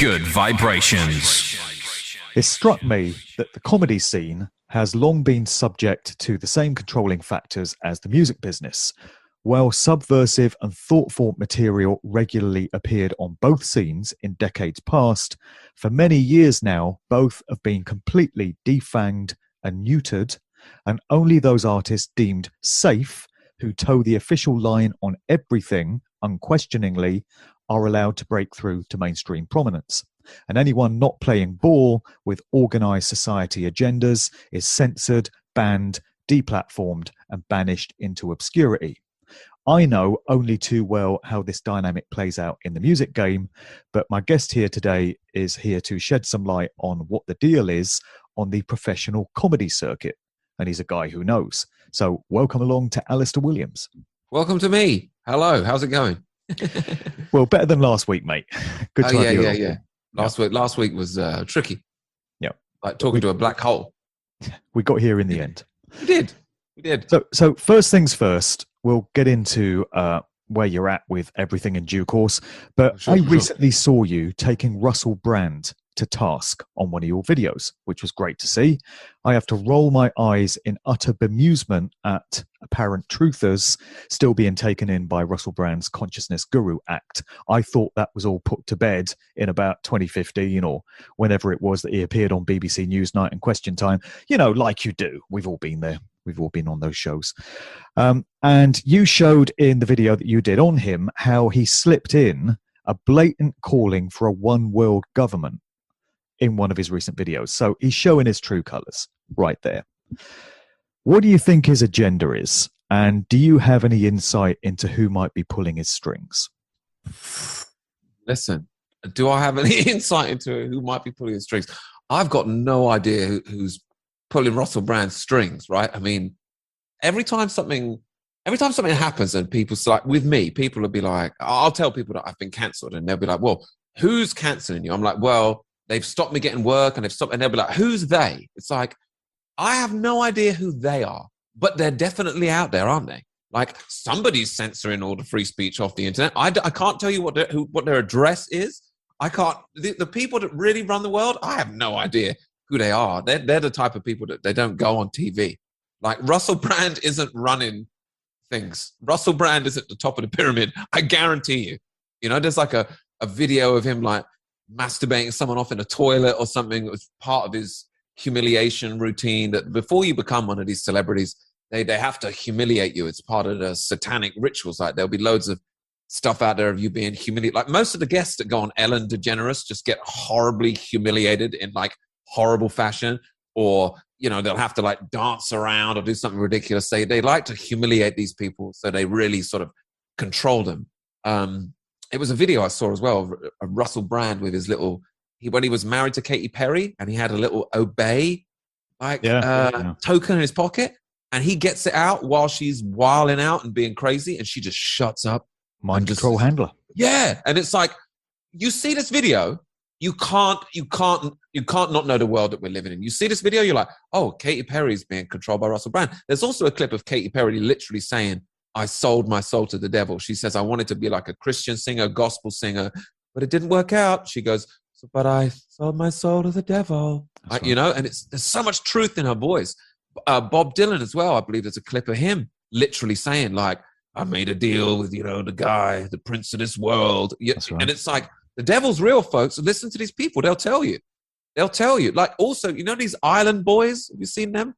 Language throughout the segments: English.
Good vibrations. It struck me that the comedy scene has long been subject to the same controlling factors as the music business. While subversive and thoughtful material regularly appeared on both scenes in decades past, for many years now, both have been completely defanged and neutered, and only those artists deemed safe, who toe the official line on everything unquestioningly, are allowed to break through to mainstream prominence. And anyone not playing ball with organised society agendas is censored, banned, deplatformed, and banished into obscurity. I know only too well how this dynamic plays out in the music game, but my guest here today is here to shed some light on what the deal is on the professional comedy circuit. And he's a guy who knows. So welcome along to Alistair Williams. Welcome to me. Hello. How's it going? Well, better than last week, mate. Good to have you along. Yeah. Last week was tricky. Yeah. Like talking to a black hole. We got here in the end. We did. So first things first, we'll get into where you're at with everything in due course. But I recently saw you taking Russell Brand to task on one of your videos, which was great to see. I have to roll my eyes in utter bemusement at apparent truthers still being taken in by Russell Brand's consciousness guru act. I thought that was all put to bed in about 2015 or whenever it was that he appeared on BBC Newsnight and Question Time. You know, like you do. We've all been there. We've all been on those shows. And you showed in the video that you did on him how he slipped in a blatant calling for a one world government in one of his recent videos. So he's showing his true colors right there. What do you think his agenda is? And do you have any insight into who might be pulling his strings? Listen, do I have any insight into who might be pulling his strings? I've got no idea who's pulling Russell Brand's strings, right? I mean, every time something happens and people like, with me, people will be like, I'll tell people that I've been cancelled and they'll be like, well, who's cancelling you? I'm like, well, they've stopped me getting work and they'll be like, who's they? It's like, I have no idea who they are, but they're definitely out there, aren't they? Like somebody's censoring all the free speech off the internet. I can't tell you what their address is. I can't, the people that really run the world, I have no idea who they are. They're the type of people that they don't go on TV. Like Russell Brand isn't running things. Russell Brand is at the top of the pyramid. I guarantee you. You know, there's like a video of him like masturbating someone off in a toilet or something. It was part of his humiliation routine that before you become one of these celebrities, they have to humiliate you. It's part of the satanic rituals. Like there'll be loads of stuff out there of you being humiliated. Like most of the guests that go on Ellen DeGeneres just get horribly humiliated in like horrible fashion, or you know they'll have to like dance around or do something ridiculous. They like to humiliate these people, so they really sort of control them. It was a video I saw as well of Russell Brand with his little, when he was married to Katy Perry, and he had a little obey token in his pocket, and he gets it out while she's wilding out and being crazy, and she just shuts up. Mind control handler. Yeah, and it's like you see this video. You can't not know the world that we're living in. You see this video, you're like, oh, Katy Perry's being controlled by Russell Brand. There's also a clip of Katy Perry literally saying, I sold my soul to the devil. She says, I wanted to be like a Christian singer, gospel singer, but it didn't work out. She goes, but I sold my soul to the devil. Right. You know, and there's so much truth in her voice. Bob Dylan as well, I believe there's a clip of him literally saying like, I made a deal with, you know, the guy, the prince of this world. Right. And it's like, the devil's real, folks. Listen to these people. They'll tell you. Like, also, you know these island boys? Have you seen them?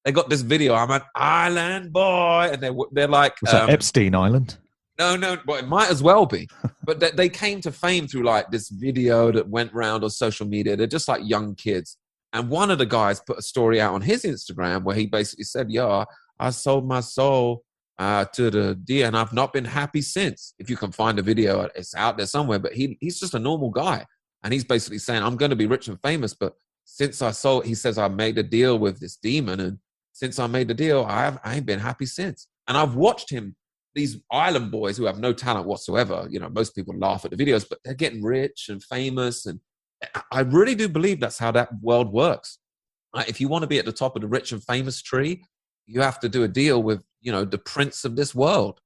They got this video. I'm an island boy. And they're like... Was that Epstein Island? No. Well, it might as well be. But they came to fame through, like, this video that went around on social media. They're just like young kids. And one of the guys put a story out on his Instagram where he basically said, yeah, I sold my soul to the deer, and I've not been happy since. If you can find a video, it's out there somewhere, but he's just a normal guy, and he's basically saying, I'm going to be rich and famous, but since he says I made a deal with this demon, and since I made the deal, I ain't been happy since. And I've watched him, these island boys who have no talent whatsoever, you know, most people laugh at the videos, but they're getting rich and famous, and I really do believe that's how that world works. If you want to be at the top of the rich and famous tree, you have to do a deal with, you know, the prince of this world.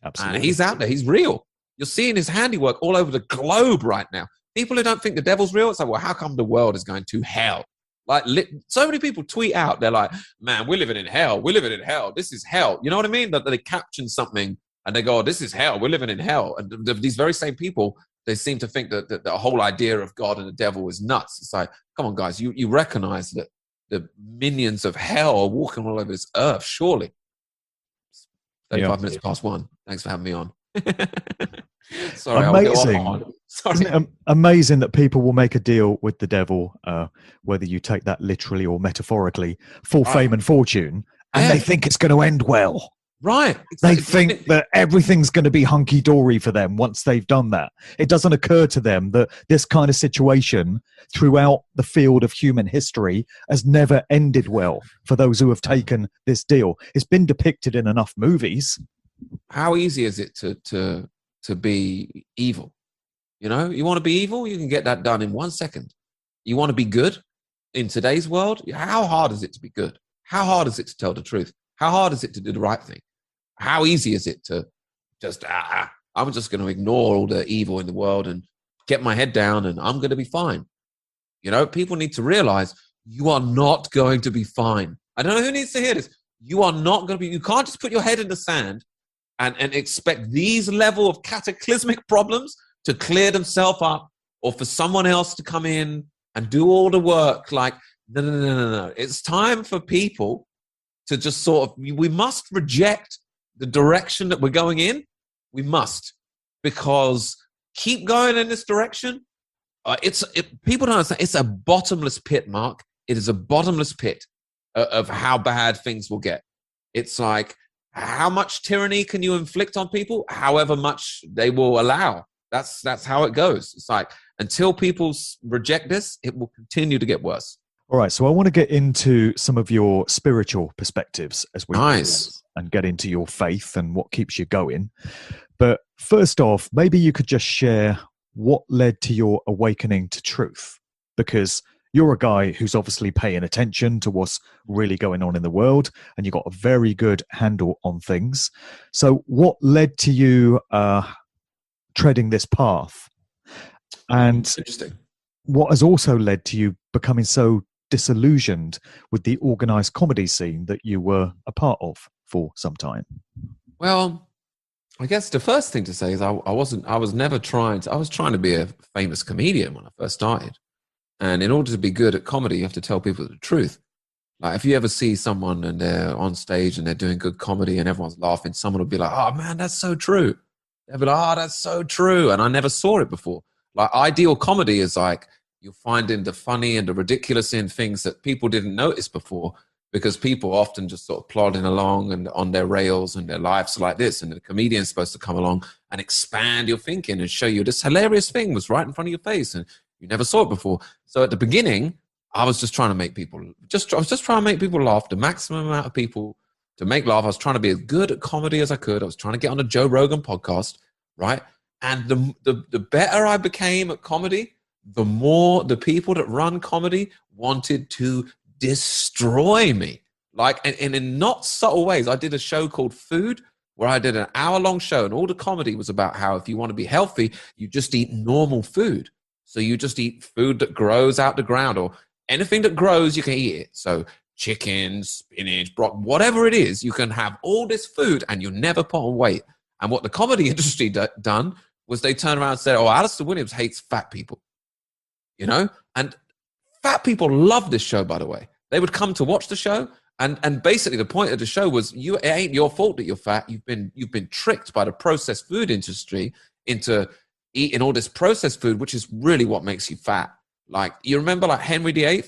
Absolutely. And he's out there. He's real. You're seeing his handiwork all over the globe right now. People who don't think the devil's real, it's like, well, how come the world is going to hell? Like, so many people tweet out, they're like, man, we're living in hell. We're living in hell. This is hell. You know what I mean? That they caption something and they go, oh, this is hell. We're living in hell. And these very same people, they seem to think that the whole idea of God and the devil is nuts. It's like, come on, guys, you recognize that the minions of hell are walking all over this earth, surely. 35 minutes past 1. Thanks for having me on. Sorry, amazing. Sorry. Isn't it amazing that people will make a deal with the devil, whether you take that literally or metaphorically, for fame and fortune, and they think it's going to end well. Right. Exactly. They think that everything's going to be hunky-dory for them once they've done that. It doesn't occur to them that this kind of situation throughout the field of human history has never ended well for those who have taken this deal. It's been depicted in enough movies. How easy is it to be evil? You know, you want to be evil, you can get that done in 1 second. You want to be good in today's world? How hard is it to be good? How hard is it to tell the truth? How hard is it to do the right thing? How easy is it to just, I'm just going to ignore all the evil in the world and get my head down and I'm going to be fine. You know, people need to realize you are not going to be fine. I don't know who needs to hear this. You are not going to be, you can't just put your head in the sand and expect these level of cataclysmic problems to clear themselves up or for someone else to come in and do all the work. Like, no. It's time for people to just sort of, we must reject the direction that we're going in. We must, because keep going in this direction. People don't understand. It's a bottomless pit, Mark. It is a bottomless pit of how bad things will get. It's like, how much tyranny can you inflict on people? However much they will allow. That's how it goes. It's like, until people reject this, it will continue to get worse. All right, so I want to get into some of your spiritual perspectives as we Nice. And get into your faith and what keeps you going. But first off, maybe you could just share what led to your awakening to truth, because you're a guy who's obviously paying attention to what's really going on in the world, and you've got a very good handle on things. So what led to you treading this path? And Interesting. What has also led to you becoming so disillusioned with the organised comedy scene that you were a part of for some time? Well, I guess the first thing to say is I was trying to be a famous comedian when I first started. And in order to be good at comedy, you have to tell people the truth. Like, if you ever see someone and they're on stage and they're doing good comedy and everyone's laughing, someone will be like, oh man, that's so true. They'll be like, oh, that's so true. And I never saw it before. Like, ideal comedy is like, you're finding the funny and the ridiculous in things that people didn't notice before, because people often just sort of plodding along and on their rails and their lives like this. And the comedian's supposed to come along and expand your thinking and show you this hilarious thing was right in front of your face and you never saw it before. So at the beginning, I was just trying to make people, laugh, the maximum amount of people to make laugh. I was trying to be as good at comedy as I could. I was trying to get on a Joe Rogan podcast, right? And the better I became at comedy, the more the people that run comedy wanted to destroy me. Like, and in not subtle ways. I did a show called Food, where I did an hour-long show, and all the comedy was about how if you want to be healthy, you just eat normal food. So you just eat food that grows out the ground, or anything that grows, you can eat it. So chicken, spinach, broccoli, whatever it is, you can have all this food and you never put on weight. And what the comedy industry done was they turned around and said, oh, Alistair Williams hates fat people. You know, and fat people love this show, by the way. They would come to watch the show, and basically the point of the show was, it ain't your fault that you're fat. You've been tricked by the processed food industry into eating all this processed food, which is really what makes you fat. Like, you remember like Henry VIII,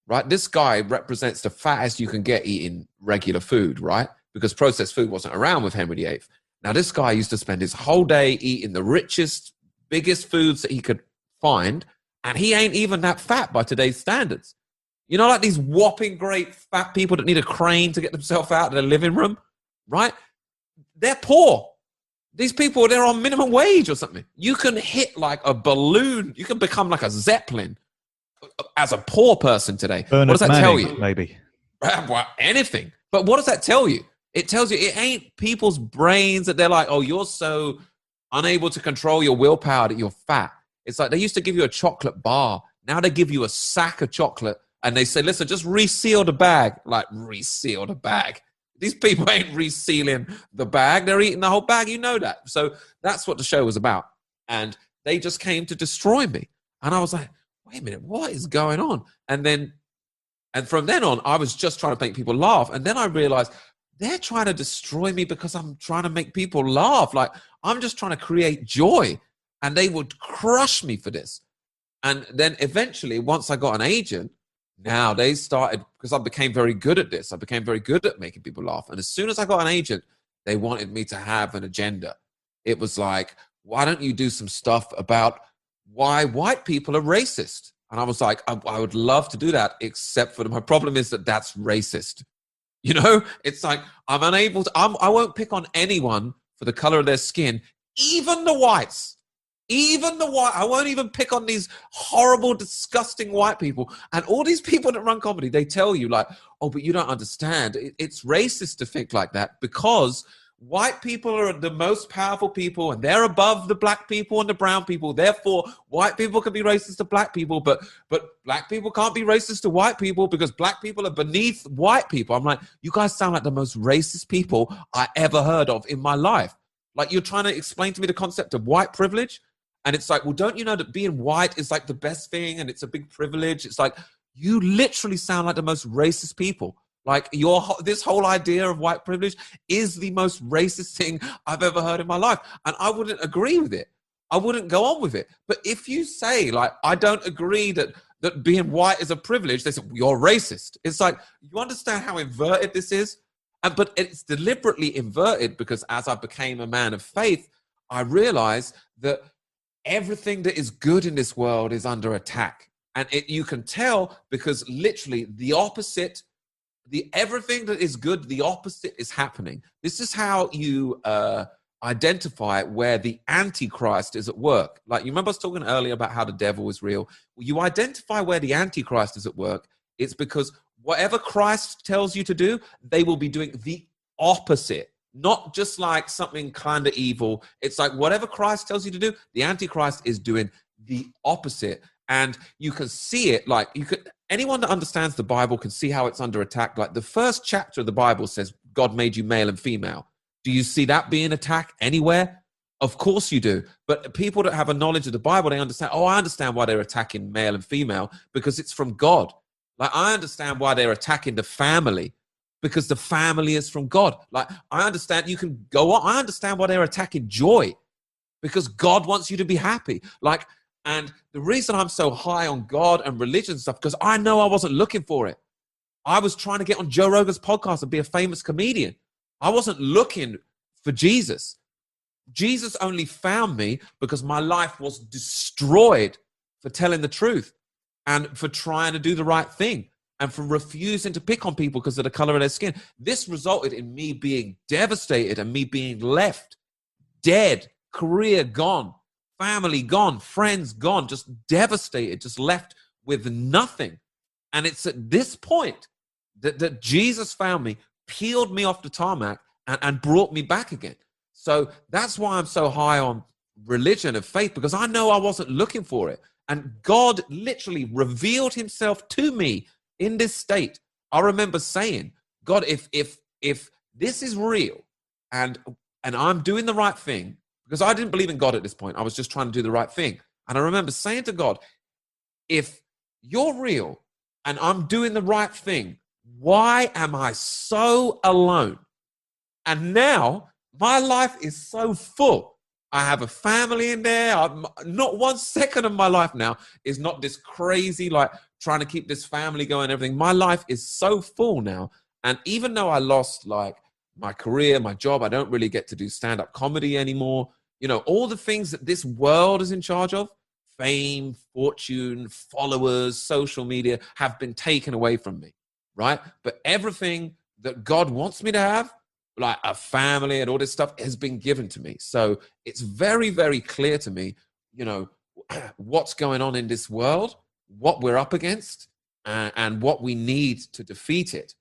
right? This guy represents the fattest you can get eating regular food, right? Because processed food wasn't around with Henry VIII. Now, this guy used to spend his whole day eating the richest, biggest foods that he could find, and he ain't even that fat by today's standards. You know, like these whopping great fat people that need a crane to get themselves out of their living room, right? They're poor. These people, they're on minimum wage or something. You can hit like a balloon. You can become like a Zeppelin as a poor person today. Bernard what does that Manning, tell you? Maybe. Well, anything. But what does that tell you? It tells you it ain't people's brains that they're like, oh, you're so unable to control your willpower that you're fat. It's like they used to give you a chocolate bar. Now they give you a sack of chocolate and they say, listen, just reseal the bag. Like, reseal the bag. These people ain't resealing the bag. They're eating the whole bag. You know that. So that's what the show was about. And they just came to destroy me. And I was like, wait a minute, what is going on? And from then on, I was just trying to make people laugh. And then I realized they're trying to destroy me because I'm trying to make people laugh. Like, I'm just trying to create joy. And they would crush me for this. And then eventually, once I got an agent, now they started, because I became very good at this. I became very good at making people laugh. And as soon as I got an agent, they wanted me to have an agenda. It was like, why don't you do some stuff about why white people are racist? And I was like, I would love to do that, except for my problem is that that's racist. You know, it's like, I'm unable to, I won't pick on anyone for the color of their skin, even the whites. Even the white, I won't even pick on these horrible, disgusting white people. And all these people that run comedy, they tell you like, oh, but you don't understand. It's racist to think like that because white people are the most powerful people and they're above the black people and the brown people. Therefore, white people can be racist to black people, but black people can't be racist to white people because black people are beneath white people. I'm like, you guys sound like the most racist people I ever heard of in my life. Like, you're trying to explain to me the concept of white privilege. And it's like, well, don't you know that being white is like the best thing and it's a big privilege? It's like, you literally sound like the most racist people. Like, this whole idea of white privilege is the most racist thing I've ever heard in my life. And I wouldn't agree with it. I wouldn't go on with it. But if you say, like, I don't agree that being white is a privilege, they say, well, you're racist. It's like, you understand how inverted this is? But it's deliberately inverted because as I became a man of faith, I realized that everything that is good in this world is under attack. And you can tell because literally the opposite, everything that is good, the opposite is happening. This is how you identify where the Antichrist is at work. Like, you remember I was talking earlier about how the devil is real? Well, you identify where the Antichrist is at work. It's because whatever Christ tells you to do, they will be doing the opposite. Not just like something kind of evil. It's like whatever Christ tells you to do, the Antichrist is doing the opposite. And you can see it, like, anyone that understands the Bible can see how it's under attack. Like, the first chapter of the Bible says God made you male and female. Do you see that being attacked anywhere? Of course you do. But people that have a knowledge of the Bible, they understand, oh, I understand why they're attacking male and female because it's from God. Like, I understand why they're attacking the family because the family is from God. Like, I understand, you can go on. I understand why they're attacking joy because God wants you to be happy. Like, and the reason I'm so high on God and religion and stuff, because I know I wasn't looking for it. I was trying to get on Joe Rogan's podcast and be a famous comedian. I wasn't looking for Jesus. Jesus only found me because my life was destroyed for telling the truth and for trying to do the right thing. And for refusing to pick on people because of the color of their skin. This resulted in me being devastated and me being left dead, career gone, family gone, friends gone, just devastated, just left with nothing. And it's at this point that Jesus found me, peeled me off the tarmac and brought me back again. So that's why I'm so high on religion and faith, because I know I wasn't looking for it. And God literally revealed himself to me in this state. I remember saying, God, if this is real and I'm doing the right thing, because I didn't believe in God at this point. I was just trying to do the right thing. And I remember saying to God, if you're real and I'm doing the right thing, why am I so alone? And now my life is so full. I have a family in there. Not 1 second of my life now is not this crazy, like, trying to keep this family going and everything. My life is so full now. And even though I lost, like, my career, my job, I don't really get to do stand-up comedy anymore. You know, all the things that this world is in charge of, fame, fortune, followers, social media, have been taken away from me, right? But everything that God wants me to have, like a family and all this stuff, has been given to me. So it's very, very clear to me, you know, what's going on in this world, what we're up against, and what we need to defeat it.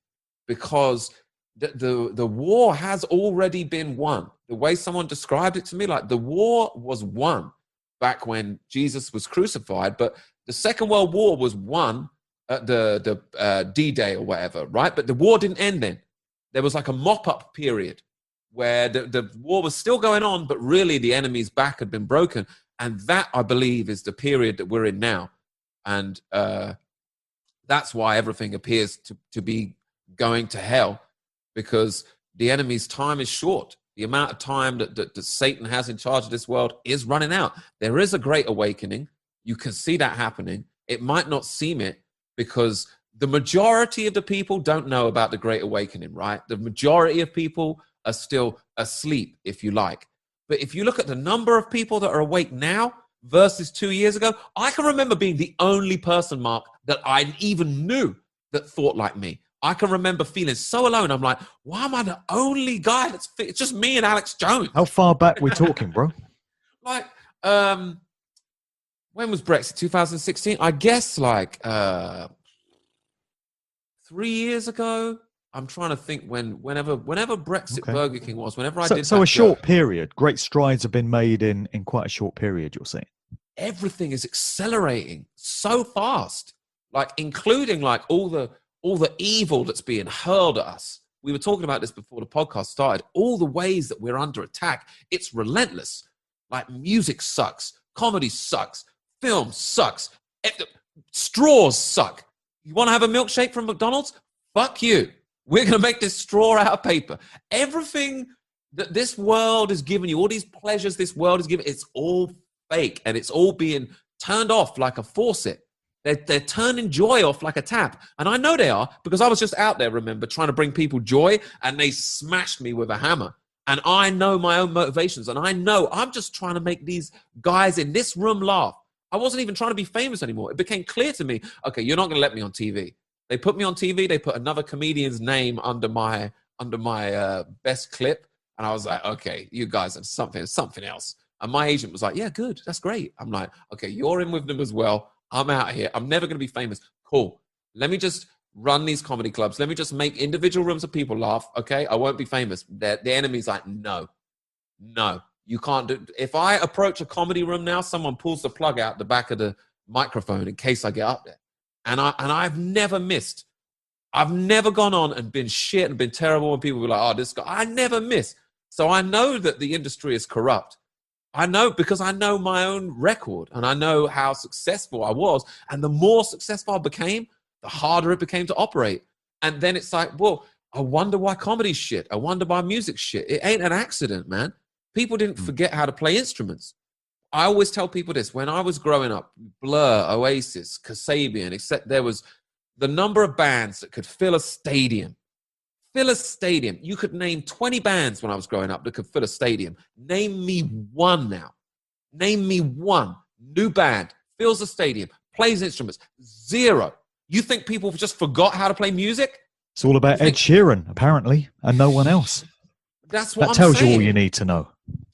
Because the war has already been won. The way someone described it to me, like, the war was won. back when Jesus was crucified, but the Second World War was won at the D-Day or whatever, right? But the war didn't end then. There was like a mop-up period where the war was still going on, but really the enemy's back had been broken. And that, I believe, is the period that we're in now. And that's why everything appears to be going to hell, because the enemy's time is short. The amount of time that Satan has in charge of this world is running out. There is a great awakening. You can see that happening. It might not seem it, because the majority of the people don't know about the Great Awakening, right? The majority of people are still asleep, if you like. But if you look at the number of people that are awake now versus 2 years ago, I can remember being the only person, Mark, that I even knew that thought like me. I can remember feeling so alone. I'm like, why am I the only guy that's fit? It's just me and Alex Jones. How far back we talking, bro? Like, when was Brexit? 2016? I guess like 3 years ago. I'm trying to think whenever Brexit Burger King was, whenever I did so a short period. Great strides have been made in quite a short period, you're saying. Everything is accelerating so fast, like including like all the evil that's being hurled at us. We were talking about this before the podcast started. All the ways that we're under attack, it's relentless. Like music sucks, comedy sucks, film sucks, straws suck. You want to have a milkshake from McDonald's? Fuck you. We're going to make this straw out of paper. Everything that this world is giving you, all these pleasures this world is giving, it's all fake, and it's all being turned off like a faucet. They're turning joy off like a tap. And I know they are, because I was just out there, remember, trying to bring people joy, and they smashed me with a hammer. And I know my own motivations, and I know I'm just trying to make these guys in this room laugh. I wasn't even trying to be famous anymore. It became clear to me, okay, you're not going to let me on TV. They put me on TV. They put another comedian's name under my best clip. And I was like, okay, you guys are something else. And my agent was like, yeah, good. That's great. I'm like, okay, you're in with them as well. I'm out here. I'm never going to be famous. Cool. Let me just run these comedy clubs. Let me just make individual rooms of people laugh. Okay. I won't be famous. The enemy's like, no, you can't do. If I approach a comedy room now, someone pulls the plug out the back of the microphone in case I get up there. And I've never missed. I've never gone on and been shit and been terrible when people were like, oh, this guy. I never miss. So I know that the industry is corrupt. I know, because I know my own record, and I know how successful I was. And the more successful I became, the harder it became to operate. And then it's like, well, I wonder why comedy's shit. I wonder why music's shit. It ain't an accident, man. People didn't forget how to play instruments. I always tell people this. When I was growing up, Blur, Oasis, Kasabian, except there was the number of bands that could fill a stadium. Fill a stadium. You could name 20 bands when I was growing up that could fill a stadium. Name me one now. Name me one new band, fills a stadium, plays instruments. Zero. You think people just forgot how to play music? It's all about Ed Sheeran, apparently, and no one else. That's what that I'm tells saying. You all you need to know.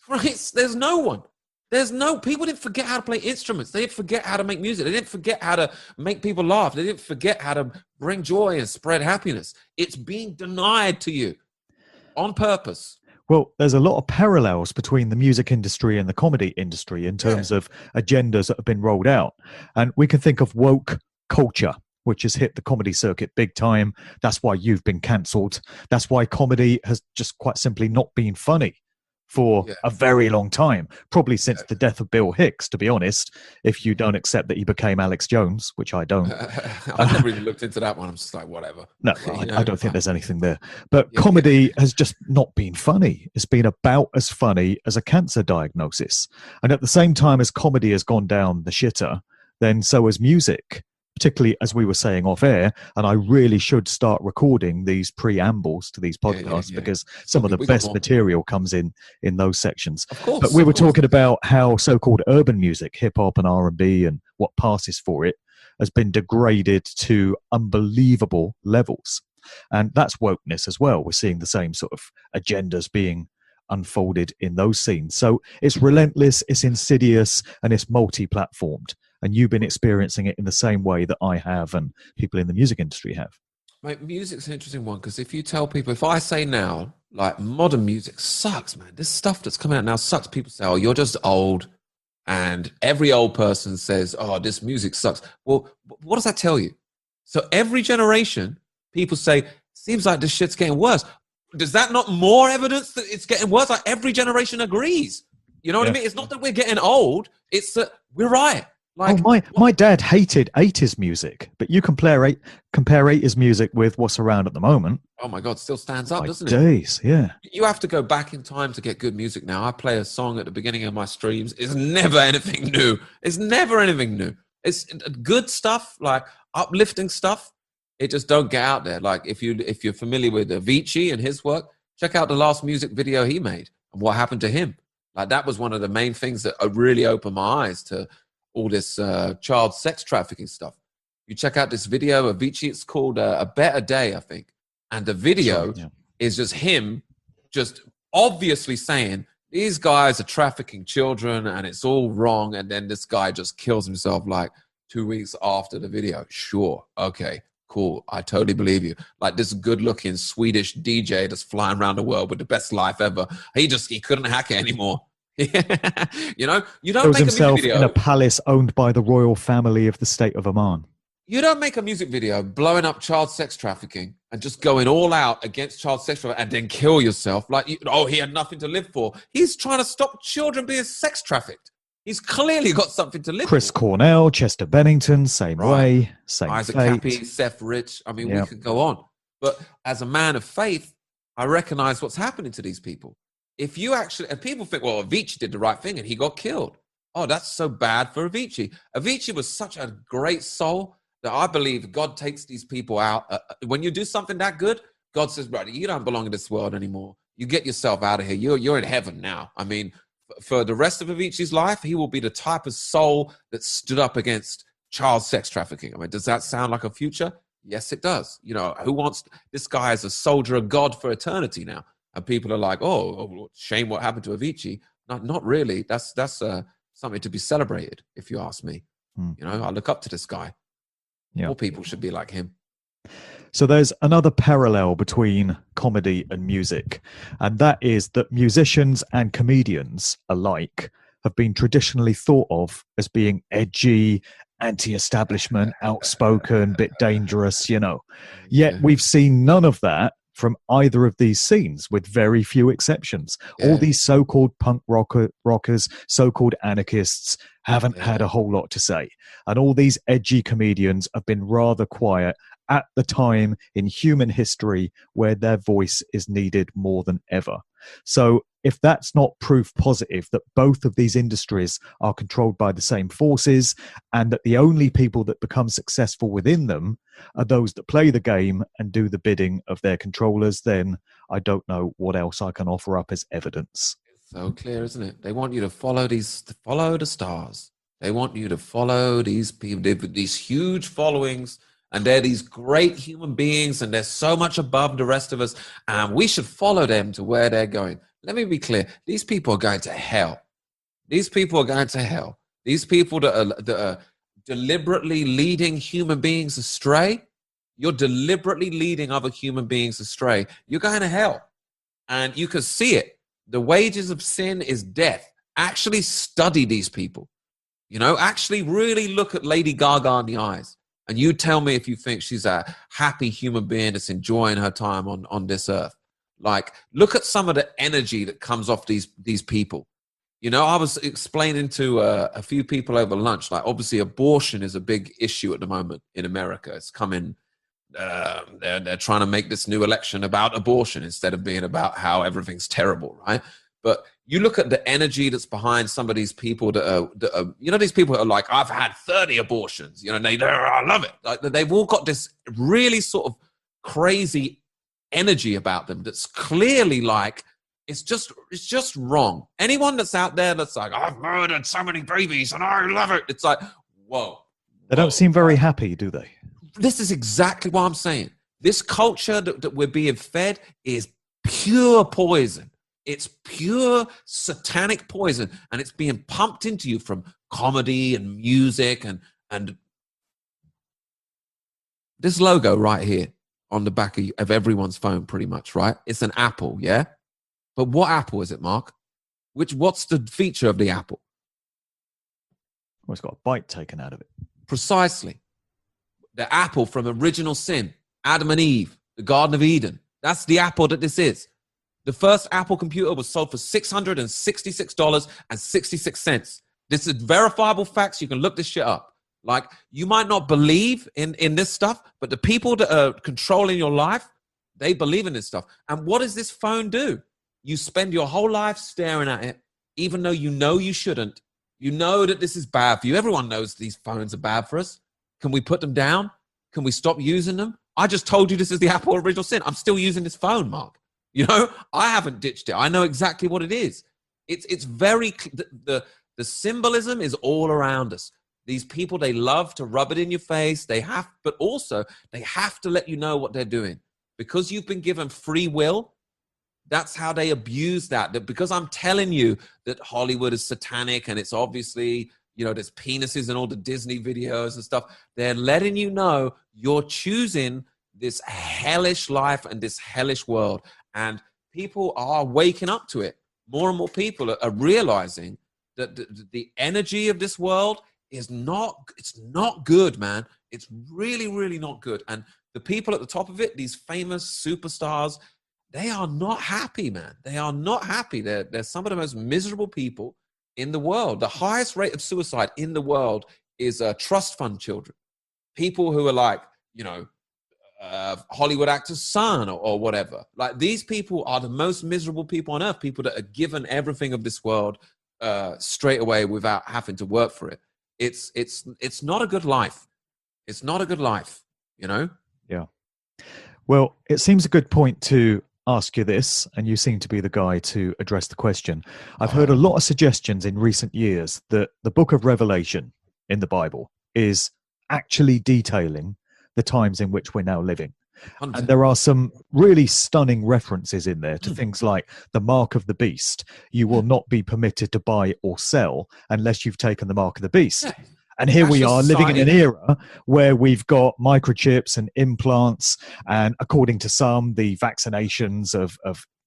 Right? There's no one. People didn't forget how to play instruments. They didn't forget how to make music. They didn't forget how to make people laugh. They didn't forget how to bring joy and spread happiness. It's being denied to you on purpose. Well, there's a lot of parallels between the music industry and the comedy industry in terms of agendas that have been rolled out. And we can think of woke culture, which has hit the comedy circuit big time. That's why you've been cancelled. That's why comedy has just quite simply not been funny for a very long time, probably since the death of Bill Hicks, to be honest, if you don't accept that he became Alex Jones, which I don't. I've never even looked into that one. I'm just like, whatever. No, I don't think there's anything there. But comedy has just not been funny. It's been about as funny as a cancer diagnosis. And at the same time as comedy has gone down the shitter, then so has music. Particularly as we were saying off air, and I really should start recording these preambles to these podcasts because some of the best material comes in those sections. Of course, but we were talking about how so-called urban music, hip hop and R&B and what passes for it has been degraded to unbelievable levels. And that's wokeness as well. We're seeing the same sort of agendas being unfolded in those scenes. So it's relentless, it's insidious, and it's multi-platformed. And you've been experiencing it in the same way that I have and people in the music industry have. Mate, music's an interesting one, because if you tell people, if I say now, like, modern music sucks, man, this stuff that's coming out now sucks, people say, oh, you're just old. and every old person says, oh, this music sucks. Well, what does that tell you? So every generation, people say, seems like this shit's getting worse. Does that not more evidence that it's getting worse? Like every generation agrees. You know what I mean? It's not that we're getting old. It's that we're right. Like, my dad hated 80s music, but you compare 80s music with what's around at the moment. Oh my God, still stands up, doesn't it? Days, yeah. You have to go back in time to get good music now. I play a song at the beginning of my streams. It's never anything new. It's never anything new. It's good stuff, like uplifting stuff. It just don't get out there. Like if you're familiar with Avicii and his work, check out the last music video he made and what happened to him. Like that was one of the main things that really opened my eyes to all this child sex trafficking stuff. You check out this video of Avicii. It's called A Better Day, I think. And the video is just him just obviously saying, these guys are trafficking children and it's all wrong. And then this guy just kills himself like 2 weeks after the video. Sure. Okay, cool. I totally believe you. Like this good looking Swedish DJ that's flying around the world with the best life ever. He couldn't hack it anymore. You know, you don't make a music video in a palace owned by the royal family of the state of Oman. You don't make a music video blowing up child sex trafficking and just going all out against child sex trafficking and then kill yourself. Like, he had nothing to live for. He's trying to stop children being sex trafficked. He's clearly got something to live Chris for. Cornell, Chester Bennington, same way, same Isaac fate. Cappy, Seth Rich. I mean, we could go on. But as a man of faith, I recognize what's happening to these people. If you actually, and people think, well, Avicii did the right thing and he got killed. Oh, that's so bad for Avicii. Avicii was such a great soul that I believe God takes these people out. When you do something that good, God says, brother, you don't belong in this world anymore. You get yourself out of here. You're in heaven now. I mean, for the rest of Avicii's life, he will be the type of soul that stood up against child sex trafficking. I mean, does that sound like a future? Yes, it does. You know, who wants, this guy is a soldier of God for eternity now. And people are like, oh, shame what happened to Avicii. Not really. That's something to be celebrated, if you ask me. You know, I look up to this guy. More people should be like him. So there's another parallel between comedy and music, and that is that musicians and comedians alike have been traditionally thought of as being edgy, anti-establishment, outspoken, bit dangerous, you know. Yet we've seen none of that from either of these scenes, with very few exceptions. All these so-called punk rockers, so-called anarchists haven't had a whole lot to say. And all these edgy comedians have been rather quiet at the time in human history where their voice is needed more than ever. So if that's not proof positive that both of these industries are controlled by the same forces and that the only people that become successful within them are those that play the game and do the bidding of their controllers, then I don't know what else I can offer up as evidence. It's so clear, isn't it? They want you to follow the stars. They want you to follow these people, these huge followings, and they're these great human beings, and they're so much above the rest of us, and we should follow them to where they're going. Let me be clear. These people are going to hell. These people are going to hell. These people that are deliberately leading human beings astray, you're deliberately leading other human beings astray. You're going to hell. And you can see it. The wages of sin is death. Actually study these people. You know, actually really look at Lady Gaga in the eyes. And you tell me if you think she's a happy human being that's enjoying her time on this earth. Like, look at some of the energy that comes off these people. You know, I was explaining to a few people over lunch, like, obviously abortion is a big issue at the moment in America. It's coming, they're trying to make this new election about abortion instead of being about how everything's terrible, right? But you look at the energy that's behind some of these people that are, you know, these people are like, I've had 30 abortions, you know, I love it. Like, they've all got this really sort of crazy energy about them that's clearly like, it's just wrong. Anyone that's out there that's like, I've murdered so many babies and I love it. It's like, whoa. They don't seem very happy, do they? This is exactly what I'm saying. This culture that we're being fed is pure poison. It's pure satanic poison, and it's being pumped into you from comedy and music and this logo right here on the back of everyone's phone, pretty much, right? It's an apple, yeah? But what apple is it, Mark? What's the feature of the apple? Well, it's got a bite taken out of it. Precisely. The apple from original sin, Adam and Eve, the Garden of Eden. That's the apple that this is. The first Apple computer was sold for $666.66. This is verifiable facts. You can look this shit up. Like, you might not believe in this stuff, but the people that are controlling your life, they believe in this stuff. And what does this phone do? You spend your whole life staring at it, even though you know you shouldn't. You know that this is bad for you. Everyone knows these phones are bad for us. Can we put them down? Can we stop using them? I just told you this is the Apple original sin. I'm still using this phone, Mark. You know, I haven't ditched it. I know exactly what it is. It's very, the symbolism is all around us. These people, they love to rub it in your face. But also they have to let you know what they're doing. Because you've been given free will, that's how they abuse that because I'm telling you that Hollywood is satanic and it's obviously, you know, there's penises in all the Disney videos and stuff. They're letting you know you're choosing this hellish life and this hellish world. And people are waking up to it. More and more people are realizing that the energy of this world it's not good, man. It's really, really not good. And the people at the top of it, these famous superstars, they are not happy, man. They are not happy. They're some of the most miserable people in the world. The highest rate of suicide in the world is trust fund children. People who are like, you know, Hollywood actor's son or whatever. Like, these people are the most miserable people on earth, people that are given everything of this world straight away without having to work for it. It's not a good life. It's not a good life, you know? Yeah. Well, it seems a good point to ask you this, and you seem to be the guy to address the question. I've heard a lot of suggestions in recent years that the book of Revelation in the Bible is actually detailing the times in which we're now living. 100%. And there are some really stunning references in there to things like the mark of the beast. You will not be permitted to buy or sell unless you've taken the mark of the beast. Yeah. And here we are living in an society. era where we've got microchips and implants, and according to some, the vaccinations have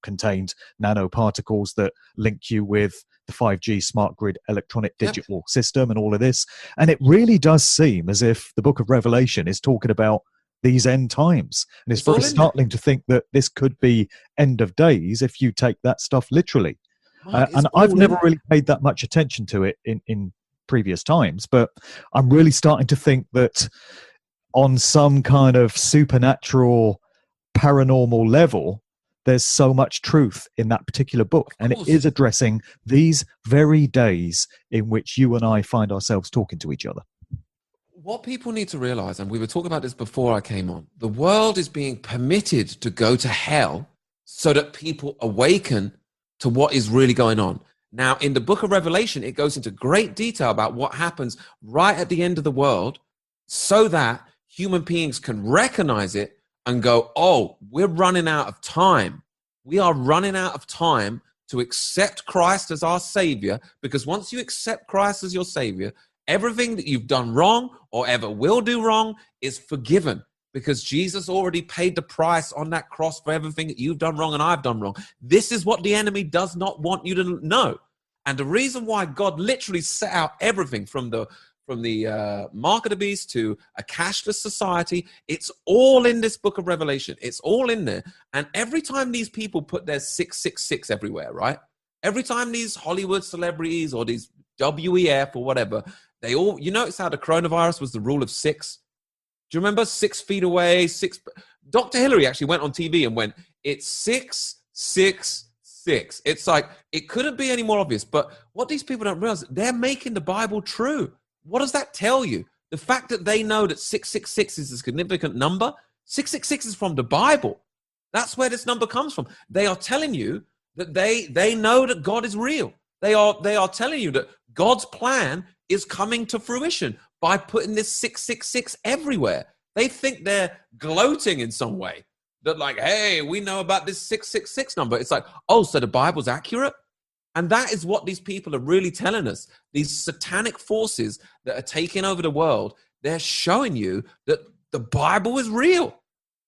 contained nanoparticles that link you with the 5G smart grid electronic digital system and all of this. And it really does seem as if the book of Revelation is talking about these end times. And it's very startling to think that this could be end of days if you take that stuff literally. And I've never really paid that much attention to it in previous times, but I'm really starting to think that on some kind of supernatural paranormal level, there's so much truth in that particular book, and it is addressing these very days in which you and I find ourselves talking to each other. What people need to realize, and we were talking about this before I came on, the world is being permitted to go to hell so that people awaken to what is really going on. Now, in the book of Revelation, it goes into great detail about what happens right at the end of the world so that human beings can recognize it and go, oh, we're running out of time. We are running out of time to accept Christ as our savior, because once you accept Christ as your savior, everything that you've done wrong or ever will do wrong is forgiven, because Jesus already paid the price on that cross for everything that you've done wrong and I've done wrong. This is what the enemy does not want you to know. And the reason why God literally set out everything from the mark of the beast to a cashless society, it's all in this book of Revelation. It's all in there. And every time these people put their 666 everywhere, right? Every time these Hollywood celebrities or these WEF or whatever, they all, you notice how the coronavirus was the rule of 6? Do you remember 6 feet away? Dr. Hillary actually went on TV and went, it's 666. It's like, it couldn't be any more obvious. But what these people don't realize, they're making the Bible true. What does that tell you? The fact that they know that 666 is a significant number. 666 is from the Bible. That's where this number comes from. They are telling you that they know that God is real. They are telling you that God's plan is coming to fruition by putting this 666 everywhere. They think they're gloating in some way. That like, hey, we know about this 666 number. It's like, oh, so the Bible's accurate? And that is what these people are really telling us. These satanic forces that are taking over the world, they're showing you that the Bible is real.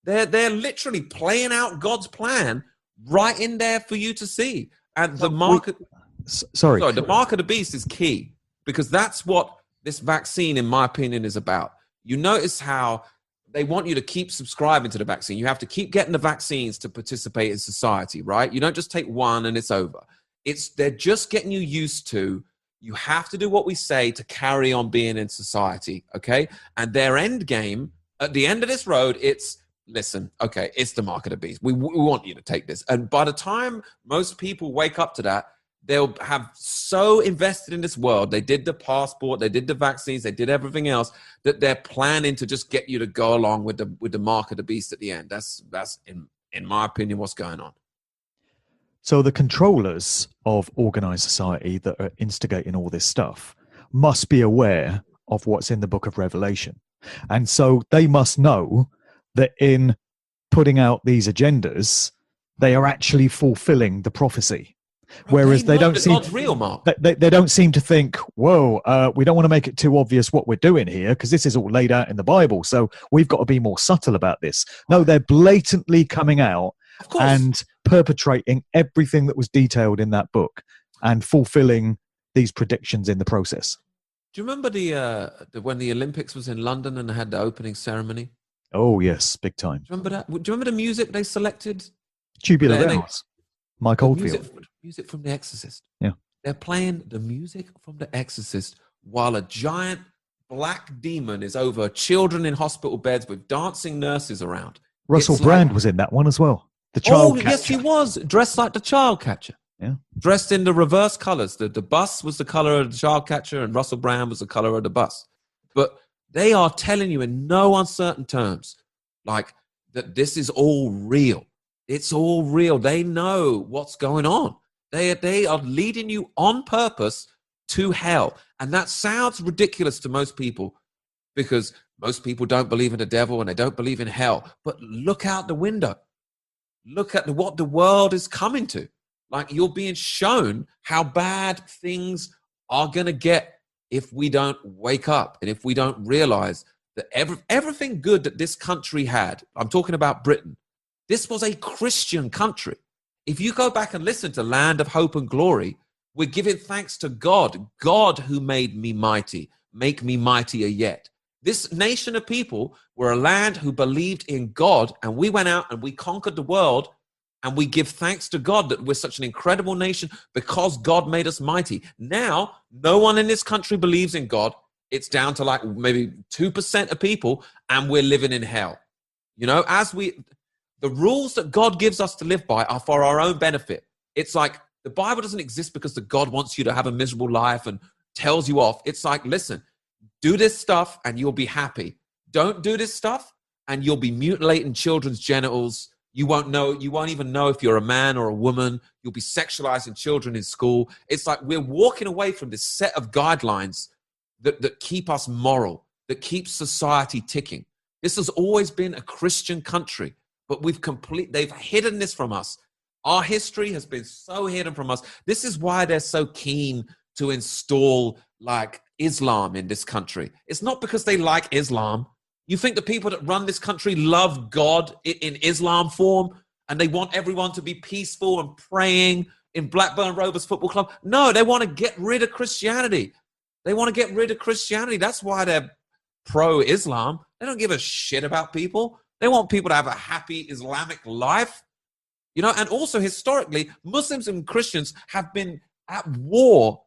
They're literally playing out God's plan right in there for you to see. And the mark, the mark of the beast is key, because that's what this vaccine, in my opinion, is about. You notice how they want you to keep subscribing to the vaccine. You have to keep getting the vaccines to participate in society, right? You don't just take one and it's over. They're just getting you used to, you have to do what we say to carry on being in society, okay? And their end game, at the end of this road, it's, listen, okay, it's the mark of the beast. We want you to take this. And by the time most people wake up to that, they'll have so invested in this world. They did the passport, they did the vaccines, they did everything else, that they're planning to just get you to go along with the mark of the beast at the end. That's in my opinion, what's going on. So the controllers of organised society that are instigating all this stuff must be aware of what's in the book of Revelation. And so they must know that in putting out these agendas, they are actually fulfilling the prophecy. Whereas they don't seem real, Mark. They don't seem to think, whoa, we don't want to make it too obvious what we're doing here because this is all laid out in the Bible. So we've got to be more subtle about this. No, they're blatantly coming out and perpetrating everything that was detailed in that book and fulfilling these predictions in the process. Do you remember when the Olympics was in London and they had the opening ceremony? Oh, yes, big time. Do you remember that? Do you remember the music they selected? Tubular Bells. Mike Oldfield. Music from The Exorcist. Yeah. They're playing the music from The Exorcist while a giant black demon is over children in hospital beds with dancing nurses around. Russell Brand was in that one as well. The child catcher. Yes, he was. Dressed like the child catcher. Yeah. Dressed in the reverse colors. The bus was the color of the child catcher and Russell Brand was the color of the bus. But they are telling you in no uncertain terms, like, that this is all real. It's all real. They know what's going on. They are leading you on purpose to hell. And that sounds ridiculous to most people because most people don't believe in the devil and they don't believe in hell. But look out the window. Look at what the world is coming to. Like, you're being shown how bad things are going to get if we don't wake up and if we don't realize that everything good that this country had, I'm talking about Britain, this was a Christian country. If you go back and listen to Land of Hope and Glory, we're giving thanks to God, God who made me mighty, make me mightier yet. This nation of people were a land who believed in God, and we went out and we conquered the world, and we give thanks to God that we're such an incredible nation because God made us mighty. Now, no one in this country believes in God. It's down to like maybe 2% of people, and we're living in hell. You know, the rules that God gives us to live by are for our own benefit. It's like the Bible doesn't exist because the God wants you to have a miserable life and tells you off. It's like, listen, do this stuff and you'll be happy. Don't do this stuff and you'll be mutilating children's genitals. You won't even know if you're a man or a woman. You'll be sexualizing children in school. It's like we're walking away from this set of guidelines that keep us moral, that keep society ticking. This has always been a Christian country. But they've hidden this from us. Our history has been so hidden from us. This is why they're so keen to install like Islam in this country. It's not because they like Islam. You think the people that run this country love God in Islam form and they want everyone to be peaceful and praying in Blackburn Rovers Football Club? No, they want to get rid of Christianity. They want to get rid of Christianity. That's why they're pro-Islam. They don't give a shit about people. They want people to have a happy Islamic life, you know. And also historically, Muslims and Christians have been at war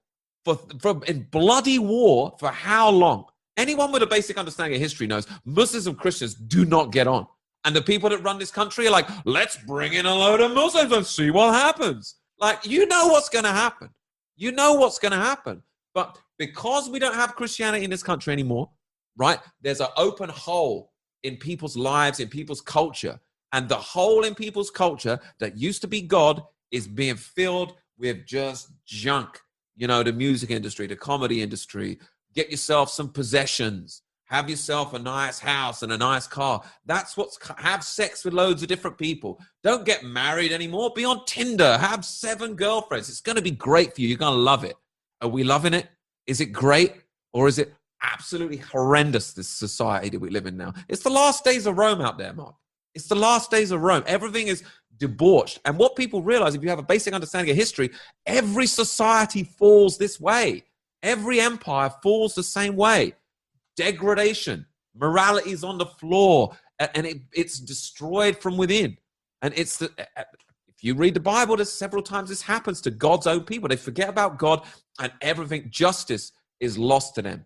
in bloody war for how long? Anyone with a basic understanding of history knows Muslims and Christians do not get on. And the people that run this country are like, let's bring in a load of Muslims and see what happens. Like, you know what's going to happen. You know what's going to happen. But because we don't have Christianity in this country anymore, right? There's an open hole in people's lives, in people's culture. And the hole in people's culture that used to be God is being filled with just junk. You know, the music industry, the comedy industry. Get yourself some possessions. Have yourself a nice house and a nice car. Have sex with loads of different people. Don't get married anymore. Be on Tinder. Have 7 girlfriends. It's going to be great for you. You're going to love it. Are we loving it? Is it great? Or is it absolutely horrendous, this society that we live in now? It's the last days of Rome out there, Mark. It's the last days of Rome. Everything is debauched. And what people realize, if you have a basic understanding of history, every society falls this way. Every empire falls the same way. Degradation, morality is on the floor, and it's destroyed from within. And if you read the Bible, there's several times this happens to God's own people. They forget about God, and everything, justice is lost to them.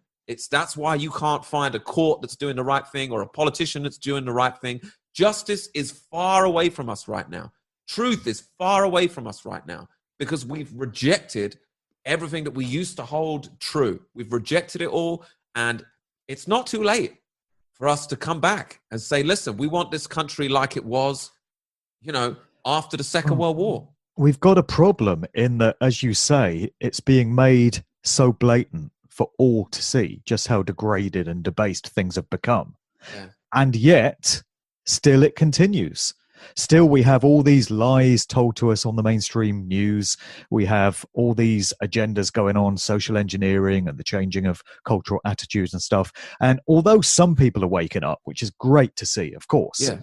That's why you can't find a court that's doing the right thing or a politician that's doing the right thing. Justice is far away from us right now. Truth is far away from us right now because we've rejected everything that we used to hold true. We've rejected it all, and it's not too late for us to come back and say, listen, we want this country like it was, after the Second World War. We've got a problem in that, as you say, it's being made so blatant for all to see just how degraded and debased things have become. Yeah. And yet, still it continues. Still, we have all these lies told to us on the mainstream news. We have all these agendas going on, social engineering and the changing of cultural attitudes and stuff. And although some people are waking up, which is great to see, of course, yeah.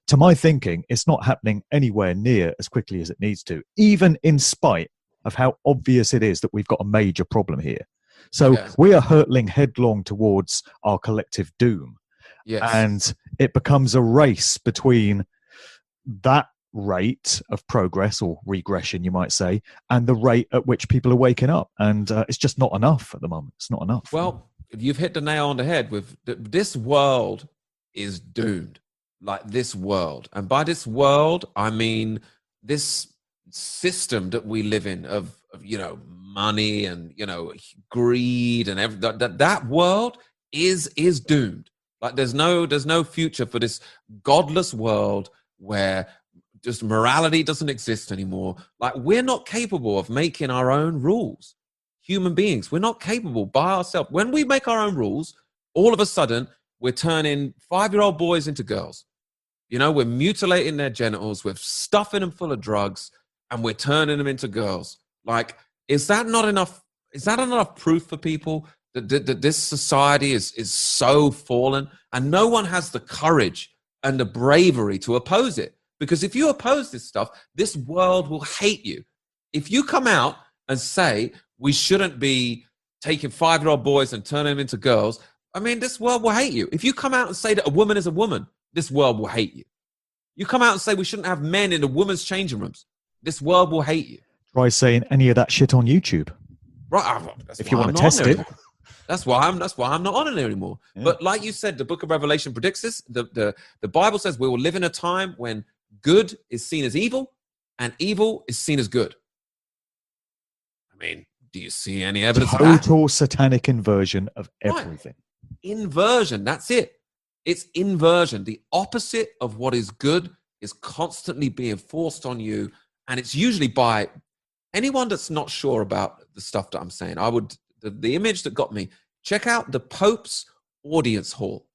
to my thinking, it's not happening anywhere near as quickly as it needs to, even in spite of how obvious it is that we've got a major problem here. So we are hurtling headlong towards our collective doom. Yes. And it becomes a race between that rate of progress or regression, you might say, and the rate at which people are waking up. And it's just not enough at the moment. It's not enough. Well, you've hit the nail on the head with this world is doomed. Like this world. And by this world, I mean this system that we live in of money and, greed and that world is doomed. Like there's no future for this godless world where just morality doesn't exist anymore. Like we're not capable of making our own rules. Human beings, we're not capable by ourselves. When we make our own rules, all of a sudden we're turning 5-year-old boys into girls. We're mutilating their genitals, we're stuffing them full of drugs, and we're turning them into girls. Like, is that not enough? Is that enough proof for people that this society is so fallen, and no one has the courage and the bravery to oppose it? Because if you oppose this stuff, this world will hate you. If you come out and say we shouldn't be taking 5-year-old boys and turning them into girls, I mean, this world will hate you. If you come out and say that a woman is a woman, this world will hate you. You come out and say we shouldn't have men in the women's changing rooms, this world will hate you. Try saying any of that shit on YouTube. Right. If you want to test it. That's why I'm not on it anymore. Yeah. But like you said, the book of Revelation predicts this. The Bible says we will live in a time when good is seen as evil and evil is seen as good. I mean, do you see any evidence of that? Total satanic inversion of everything. Right. Inversion, that's it. It's inversion. The opposite of what is good is constantly being forced on you. And it's usually by anyone that's not sure about the stuff that I'm saying. The image that got me, check out the Pope's audience hall.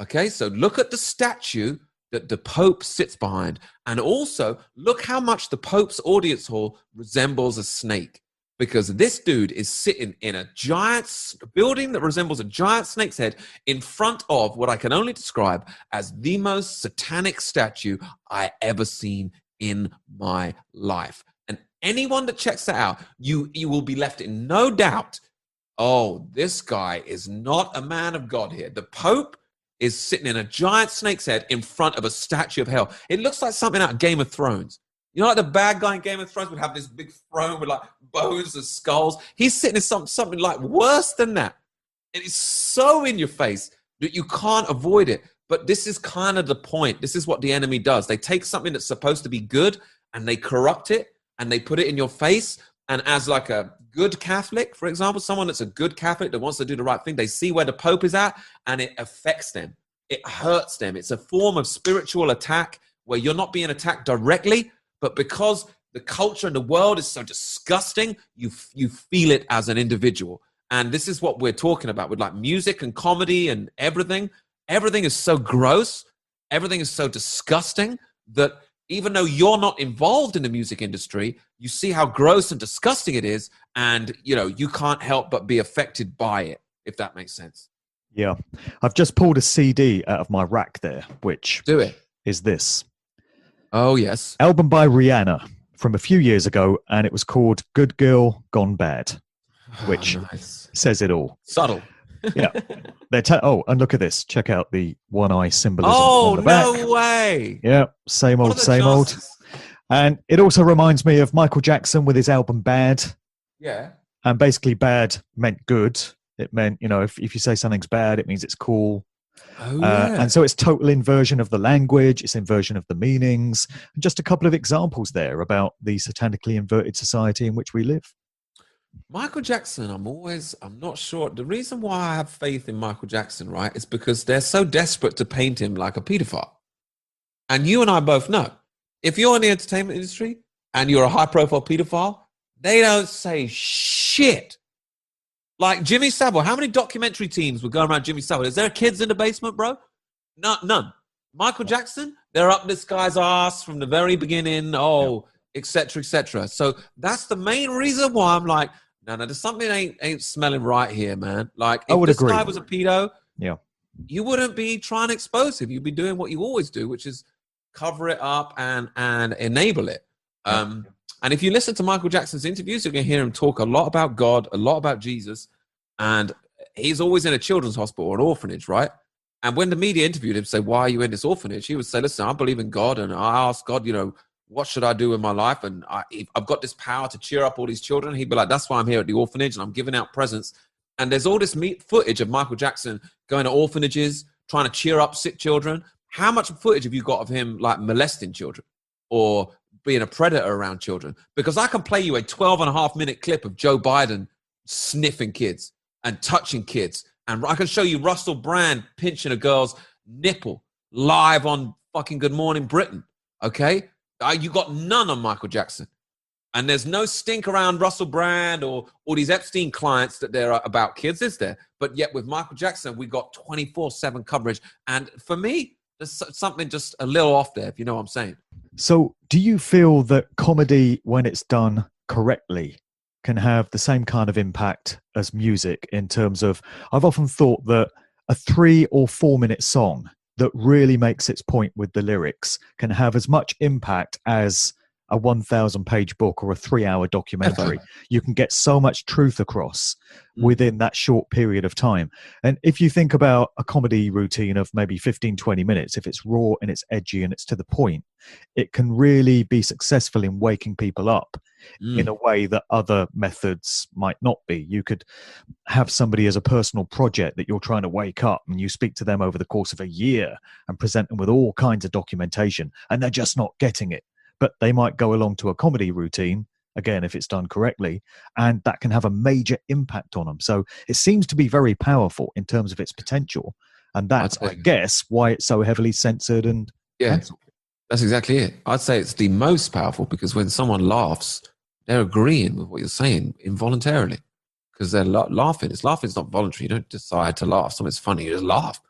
Okay, so look at the statue that the Pope sits behind. And also look how much the Pope's audience hall resembles a snake. Because this dude is sitting in a giant building that resembles a giant snake's head in front of what I can only describe as the most satanic statue I ever seen in my life. And anyone that checks that out, you will be left in no doubt. Oh, this guy is not a man of God here. The Pope is sitting in a giant snake's head in front of a statue of hell. It looks like something out of Game of Thrones. You know, like the bad guy in Game of Thrones would have this big throne with like bones and skulls. He's sitting in something like worse than that. It is so in your face that you can't avoid it. But this is kind of the point. This is what the enemy does. They take something that's supposed to be good and they corrupt it and they put it in your face. And as like a good Catholic, for example, someone that's a good Catholic that wants to do the right thing, they see where the Pope is at and it affects them. It hurts them. It's a form of spiritual attack where you're not being attacked directly, but because the culture and the world is so disgusting, you feel it as an individual. And this is what we're talking about with like music and comedy and everything. Everything is so gross. Everything is so disgusting that even though you're not involved in the music industry, you see how gross and disgusting it is. And, you know, you can't help but be affected by it, if that makes sense. Yeah. I've just pulled a CD out of my rack there, which is this. Oh, yes. Album by Rihanna from a few years ago, and it was called Good Girl Gone Bad. which Nice. says it all. Subtle. Yeah. And look at this. Check out the one eye symbolism Oh, on the back. no way. Yeah, same What old, are the same old. chances? And it also reminds me of Michael Jackson with his album Bad. Yeah. And basically bad meant good. It meant, if you say something's bad, it means it's cool. Oh, yeah. And so it's total inversion of the language, it's inversion of the meanings. And just a couple of examples there about the satanically inverted society in which we live. Michael Jackson, I'm not sure. The reason why I have faith in Michael Jackson, right, is because they're so desperate to paint him like a pedophile. And you and I both know, if you're in the entertainment industry and you're a high-profile pedophile, they don't say shit. Like Jimmy Savile, how many documentary teams were going around Jimmy Savile? Is there kids in the basement, bro? None. Michael Jackson, they're up this guy's ass from the very beginning, et cetera, et cetera. So that's the main reason why I'm like, no, there's something ain't smelling right here, man. Like, if this guy was a pedo, you wouldn't be trying to expose him. You'd be doing what you always do, which is cover it up and enable it. And if you listen to Michael Jackson's interviews, you're going to hear him talk a lot about God, a lot about Jesus. And he's always in a children's hospital or an orphanage, right? And when the media interviewed him, say, why are you in this orphanage? He would say, listen, I believe in God. And I ask God, what should I do in my life? And I've got this power to cheer up all these children. He'd be like, that's why I'm here at the orphanage and I'm giving out presents. And there's all this footage of Michael Jackson going to orphanages, trying to cheer up sick children. How much footage have you got of him like molesting children or being a predator around children? Because I can play you a 12.5-minute clip of Joe Biden sniffing kids and touching kids. And I can show you Russell Brand pinching a girl's nipple live on fucking Good Morning Britain. Okay? You got none on Michael Jackson. And there's no stink around Russell Brand or these Epstein clients that they're about kids, is there? But yet with Michael Jackson, we got 24/7 coverage. And for me, there's something just a little off there, if you know what I'm saying. So do you feel that comedy, when it's done correctly, can have the same kind of impact as music in terms of, I've often thought that a 3 or 4 minute song that really makes its point with the lyrics can have as much impact as a 1,000-page book or a 3-hour documentary. You can get so much truth across within that short period of time. And if you think about a comedy routine of maybe 15-20 minutes, if it's raw and it's edgy and it's to the point, it can really be successful in waking people up in a way that other methods might not be. You could have somebody as a personal project that you're trying to wake up, and you speak to them over the course of a year and present them with all kinds of documentation, and they're just not getting it. But they might go along to a comedy routine, again, if it's done correctly, and that can have a major impact on them. So it seems to be very powerful in terms of its potential. And that's, I guess, why it's so heavily censored and cancelled. That's exactly it. I'd say it's the most powerful because when someone laughs, they're agreeing with what you're saying involuntarily because they're laughing. Laughing is not voluntary. You don't decide to laugh. Something's funny, you just laugh.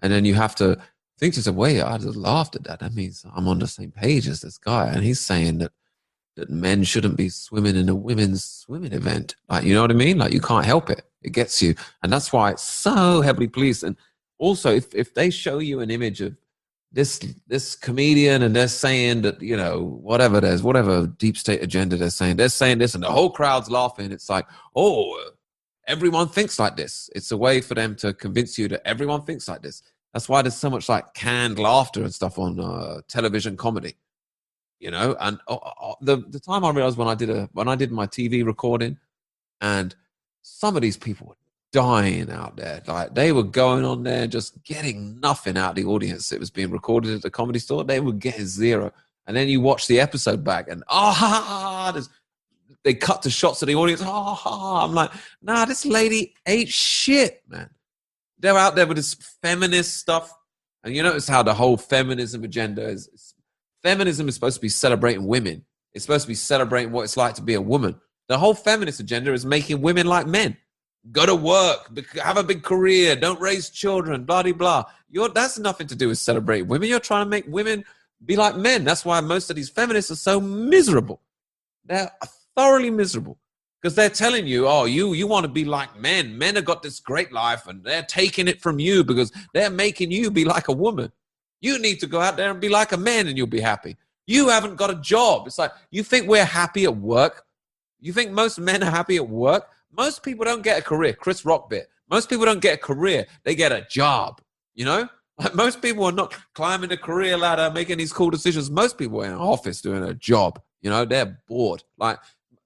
And then you have to think to yourself, wait, I just laughed at that. That means I'm on the same page as this guy. And he's saying that men shouldn't be swimming in a women's swimming event. Like, you know what I mean? Like, you can't help it. It gets you. And that's why it's so heavily policed. And also, if they show you an image of this comedian and they're saying that, whatever deep state agenda they're saying this and the whole crowd's laughing, it's like, oh, everyone thinks like this. It's a way for them to convince you that everyone thinks like this. That's why there's so much like canned laughter and stuff on television comedy, And the time I realized when I did my TV recording, and some of these people were dying out there, like they were going on there just getting nothing out of the audience. It was being recorded at the Comedy Store. They were getting zero, and then you watch the episode back, and they cut to shots of the audience. I'm like, nah, this lady ate shit, man. They're out there with this feminist stuff. And you notice how the whole feminism agenda is feminism is supposed to be celebrating women. It's supposed to be celebrating what it's like to be a woman. The whole feminist agenda is making women like men. Go to work, have a big career, don't raise children, blah, blah, blah. That's nothing to do with celebrating women. You're trying to make women be like men. That's why most of these feminists are so miserable. They're thoroughly miserable. Because they're telling you, oh, you want to be like men. Men have got this great life and they're taking it from you because they're making you be like a woman. You need to go out there and be like a man and you'll be happy. You haven't got a job. It's like, you think we're happy at work? You think most men are happy at work? Most people don't get a career. Chris Rock bit. Most people don't get a career. They get a job, you know? Like most people are not climbing the career ladder, making these cool decisions. Most people are in an office doing a job, you know? They're bored. Like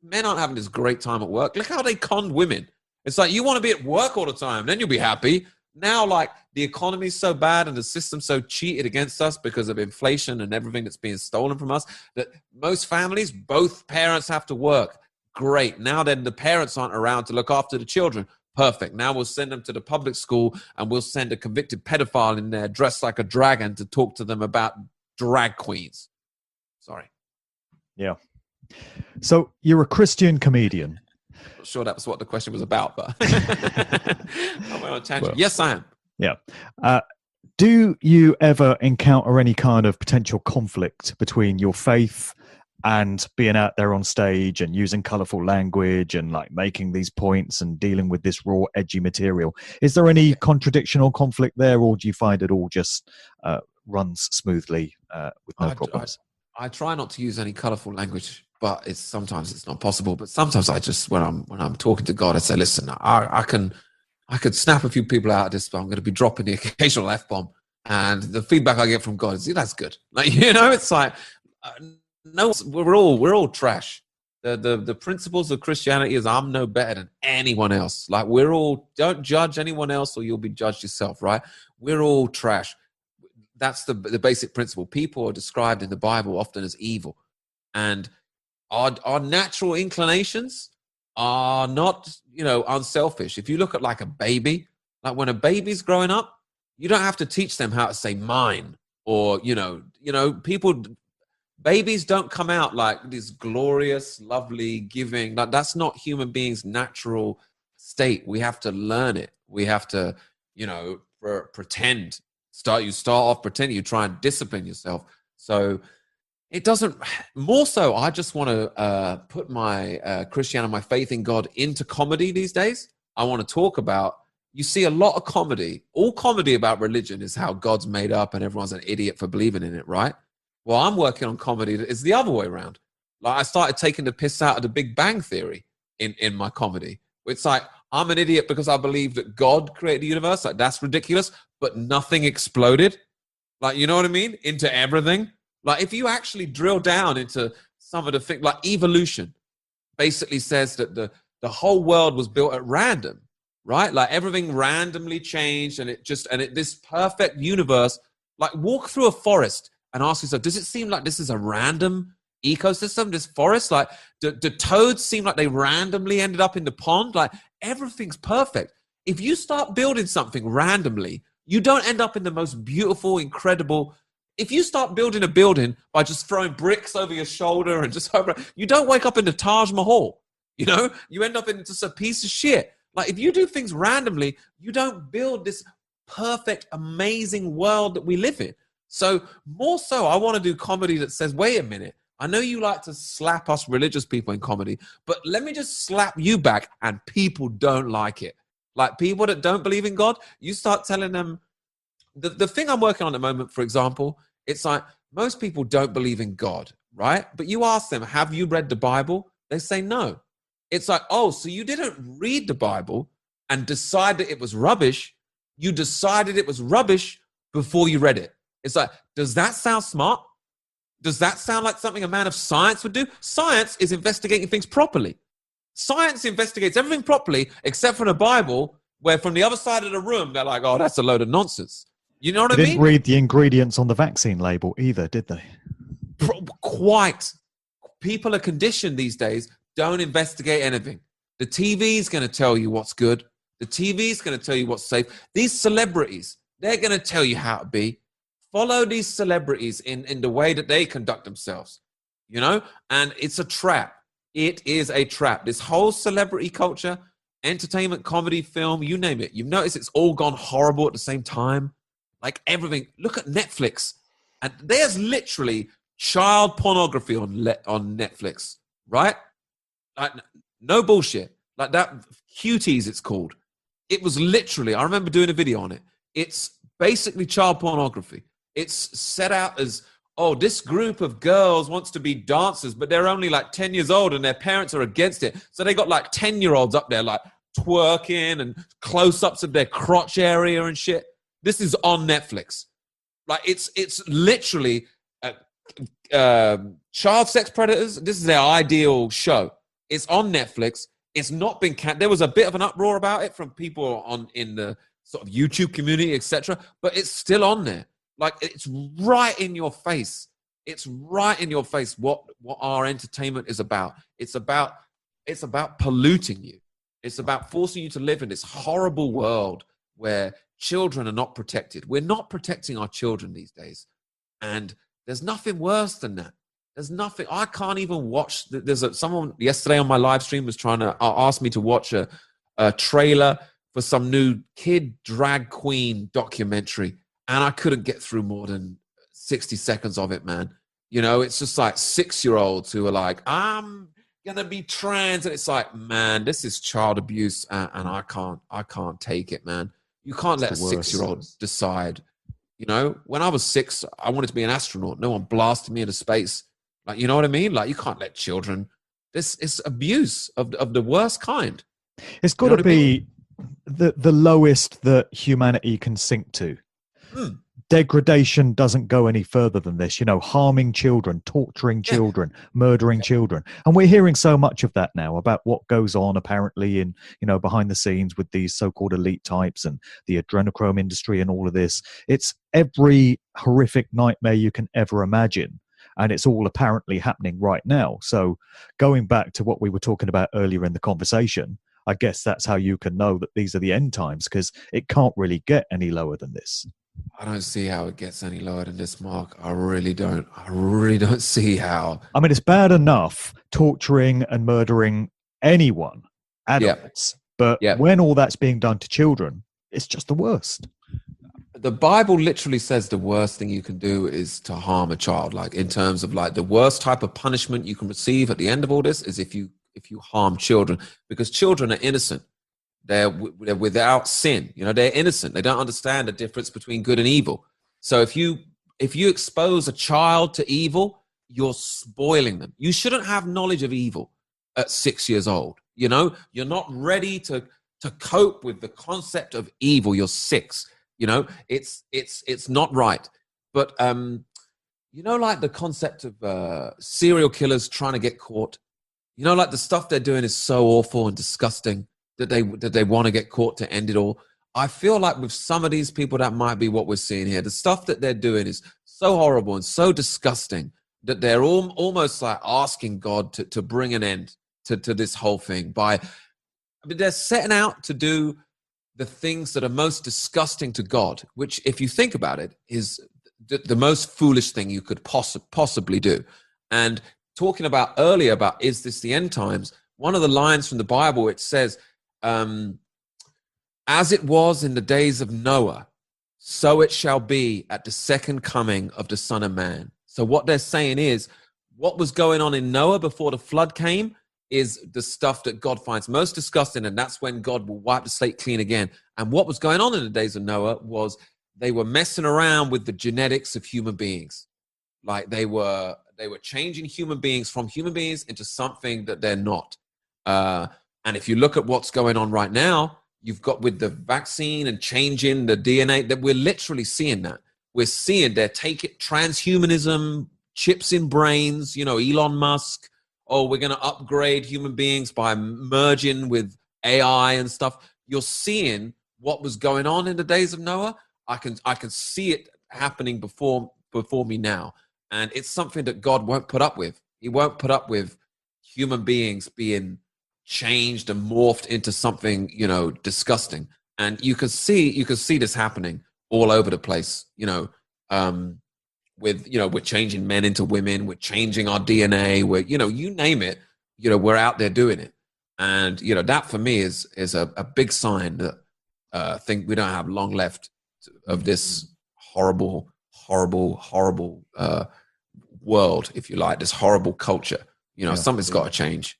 men aren't having this great time at work. Look how they conned women. It's like, you want to be at work all the time, then you'll be happy. Now, like, the economy's so bad and the system's so cheated against us because of inflation and everything that's being stolen from us that most families, both parents have to work. Great. Now then the parents aren't around to look after the children. Perfect. Now we'll send them to the public school and we'll send a convicted pedophile in there dressed like a dragon to talk to them about drag queens. Sorry. Yeah. So you're a Christian comedian. Not sure that was what the question was about, but I went on a tangent. Well, yes, I am. Yeah. Do you ever encounter any kind of potential conflict between your faith and being out there on stage and using colorful language and like making these points and dealing with this raw, edgy material? Is there any contradiction or conflict there, or do you find it all just runs smoothly with no problems? I try not to use any colorful language, but sometimes it's not possible. But sometimes I just, when I'm talking to God, I say, listen, I could snap a few people out of this, but I'm going to be dropping the occasional F-bomb. And the feedback I get from God is, that's good. Like, you know, it's like, no, we're all trash. The principles of Christianity is I'm no better than anyone else. Like don't judge anyone else or you'll be judged yourself, right? We're all trash. That's the basic principle. People are described in the Bible often as evil. And our natural inclinations are not, unselfish. If you look at like a baby, like when a baby's growing up, you don't have to teach them how to say mine or, babies don't come out like this glorious, lovely, giving. Like that's not human beings' natural state. We have to learn it. We have to, pretend. You start off pretending. You try and discipline yourself. So it doesn't. More so, I just want to put my Christianity, my faith in God, into comedy these days. I want to talk about. You see a lot of comedy. All comedy about religion is how God's made up and everyone's an idiot for believing in it, right? Well, I'm working on comedy that is the other way around. Like I started taking the piss out of the Big Bang Theory in my comedy. It's like, I'm an idiot because I believe that God created the universe. Like that's ridiculous, but nothing exploded. Like, you know what I mean? Into everything. Like if you actually drill down into some of the things, like evolution basically says that the whole world was built at random, right? Like everything randomly changed and this perfect universe, like walk through a forest and ask yourself, does it seem like this is a random ecosystem, this forest? Like, do toads seem like they randomly ended up in the pond? Like, everything's perfect. If you start building something randomly, you don't end up in the most beautiful, incredible. If you start building a building by just throwing bricks over your shoulder and you don't wake up in the Taj Mahal, you end up in just a piece of shit. Like, if you do things randomly, you don't build this perfect, amazing world that we live in. So more so, I want to do comedy that says, wait a minute, I know you like to slap us religious people in comedy, but let me just slap you back, and people don't like it. Like people that don't believe in God, you start telling them, the thing I'm working on at the moment, for example, it's like most people don't believe in God, right? But you ask them, have you read the Bible? They say no. It's like, oh, so you didn't read the Bible and decide that it was rubbish. You decided it was rubbish before you read it. It's like, does that sound smart? Does that sound like something a man of science would do? Science is investigating things properly. Science investigates everything properly, except for the Bible, where from the other side of the room, they're like, oh, that's a load of nonsense. You know what I mean? They didn't read the ingredients on the vaccine label either, did they? Quite. People are conditioned these days, don't investigate anything. The TV is going to tell you what's good. The TV is going to tell you what's safe. These celebrities, they're going to tell you how to be. Follow these celebrities in the way that they conduct themselves, and it's a trap. It is a trap. This whole celebrity culture, entertainment, comedy, film, you name it. You've noticed it's all gone horrible at the same time. Like everything. Look at Netflix. And there's literally child pornography on Netflix, right? Like, no bullshit. Like that, Cuties it's called. It was literally, I remember doing a video on it. It's basically child pornography. It's set out as, oh, this group of girls wants to be dancers, but they're only like 10 years old and their parents are against it. So they got like 10-year-olds up there like twerking and close-ups of their crotch area and shit. This is on Netflix. Like it's literally child sex predators. This is their ideal show. It's on Netflix. It's not been there was a bit of an uproar about it from people in the sort of YouTube community, etc. But it's still on there. Like, it's right in your face. It's right in your face what our entertainment is about. It's about polluting you. It's about forcing you to live in this horrible world where children are not protected. We're not protecting our children these days. And there's nothing worse than that. There's nothing. I can't even watch. Someone yesterday on my live stream was trying to ask me to watch a trailer for some new kid drag queen documentary. And I couldn't get through more than 60 seconds of it, man. You know, it's just like 6-year-olds who are like, I'm going to be trans. And it's like, man, this is child abuse. And I can't take it, man. You can't let a 6-year-old decide. You know, when I was 6, I wanted to be an astronaut. No one blasted me into space. Like, you know what I mean? Like, you can't let children. This is abuse of the worst kind. It's got to be the lowest that humanity can sink to. Degradation doesn't go any further than this, you know, harming children, torturing children, murdering children. And we're hearing so much of that now about what goes on apparently in, you know, behind the scenes with these so-called elite types and the adrenochrome industry and all of this. It's every horrific nightmare you can ever imagine. And it's all apparently happening right now. So going back to what we were talking about earlier in the conversation, I guess that's how you can know that these are the end times, because it can't really get any lower than this. I don't see how it gets any lower than this, Mark. I really don't see how. I mean, it's bad enough torturing and murdering anyone, adults. But when all that's being done to children, it's just the worst. The Bible literally says the worst thing you can do is to harm a child. Like, in terms of like the worst type of punishment you can receive at the end of all this is if you harm children, because children are innocent. They're without sin. You know, they're innocent. They don't understand the difference between good and evil. So if you expose a child to evil, you're spoiling them. You shouldn't have knowledge of evil at 6 years old. You know, you're not ready to cope with the concept of evil. You're 6. You know, it's not right. But you know, like the concept of serial killers trying to get caught. You know, like the stuff they're doing is so awful and disgusting that they want to get caught to end it all. I feel like with some of these people, that might be what we're seeing here. The stuff that they're doing is so horrible and so disgusting that they're almost like asking God to bring an end to this whole thing. They're setting out to do the things that are most disgusting to God, which, if you think about it, is the most foolish thing you could possibly do. And talking about earlier about, is this the end times? One of the lines from the Bible, it says, as it was in the days of Noah, so it shall be at the second coming of the Son of Man. So what they're saying is, what was going on in Noah before the flood came is the stuff that God finds most disgusting, and that's when God will wipe the slate clean again. And what was going on in the days of Noah was they were messing around with the genetics of human beings. Like they were changing human beings from human beings into something that they're not. And if you look at what's going on right now, you've got with the vaccine and changing the DNA, that we're literally seeing that. We're seeing they're taking transhumanism, chips in brains, you know, Elon Musk. Oh, we're going to upgrade human beings by merging with AI and stuff. You're seeing what was going on in the days of Noah. I can see it happening before me now. And it's something that God won't put up with. He won't put up with human beings being changed and morphed into something, you know, disgusting. And you can see this happening all over the place, you know, with, you know, we're changing men into women, we're changing our DNA, we're, you know, you name it, you know, we're out there doing it. And, you know, that for me is a big sign that I think we don't have long left of this horrible world, if you like, this horrible culture. You know, something's got to change.